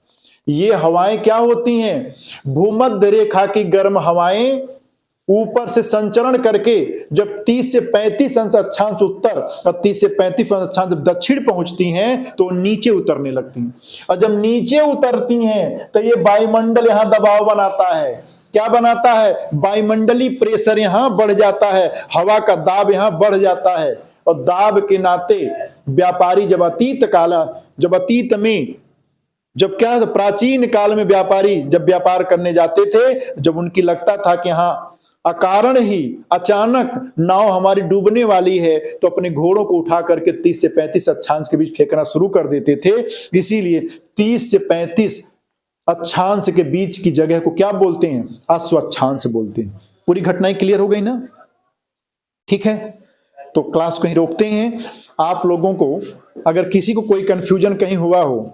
ये हवाएं क्या होती हैं? भूमध्य रेखा की गर्म हवाएं ऊपर से संचरण करके जब 30 से 35 अंश अक्षांश उत्तर और 30 से 35 अंश अक्षांश दक्षिण पहुंचती हैं तो नीचे उतरने लगती हैं। और जब नीचे उतरती हैं तो ये वायुमंडल यहां दबाव बनाता है। क्या बनाता है? वायुमंडलीय प्रेशर यहां बढ़ जाता है, हवा का दाब यहां बढ़ जाता है। और दाब के नाते व्यापारी जब अतीत में जब क्या प्राचीन काल में व्यापारी जब व्यापार करने जाते थे, जब उनकी लगता था कि हाँ अकारण ही अचानक नाव हमारी डूबने वाली है, तो अपने घोड़ों को उठा करके 30 से 35 अक्षांश के बीच फेंकना शुरू कर देते थे। इसीलिए 30 से 35 अक्षांश के बीच की जगह को क्या बोलते हैं? अश्व अक्षांश बोलते हैं। पूरी घटनाएं क्लियर हो गई ना? ठीक है, तो क्लास को ही रोकते हैं। आप लोगों को अगर किसी को कोई कंफ्यूजन कहीं हुआ हो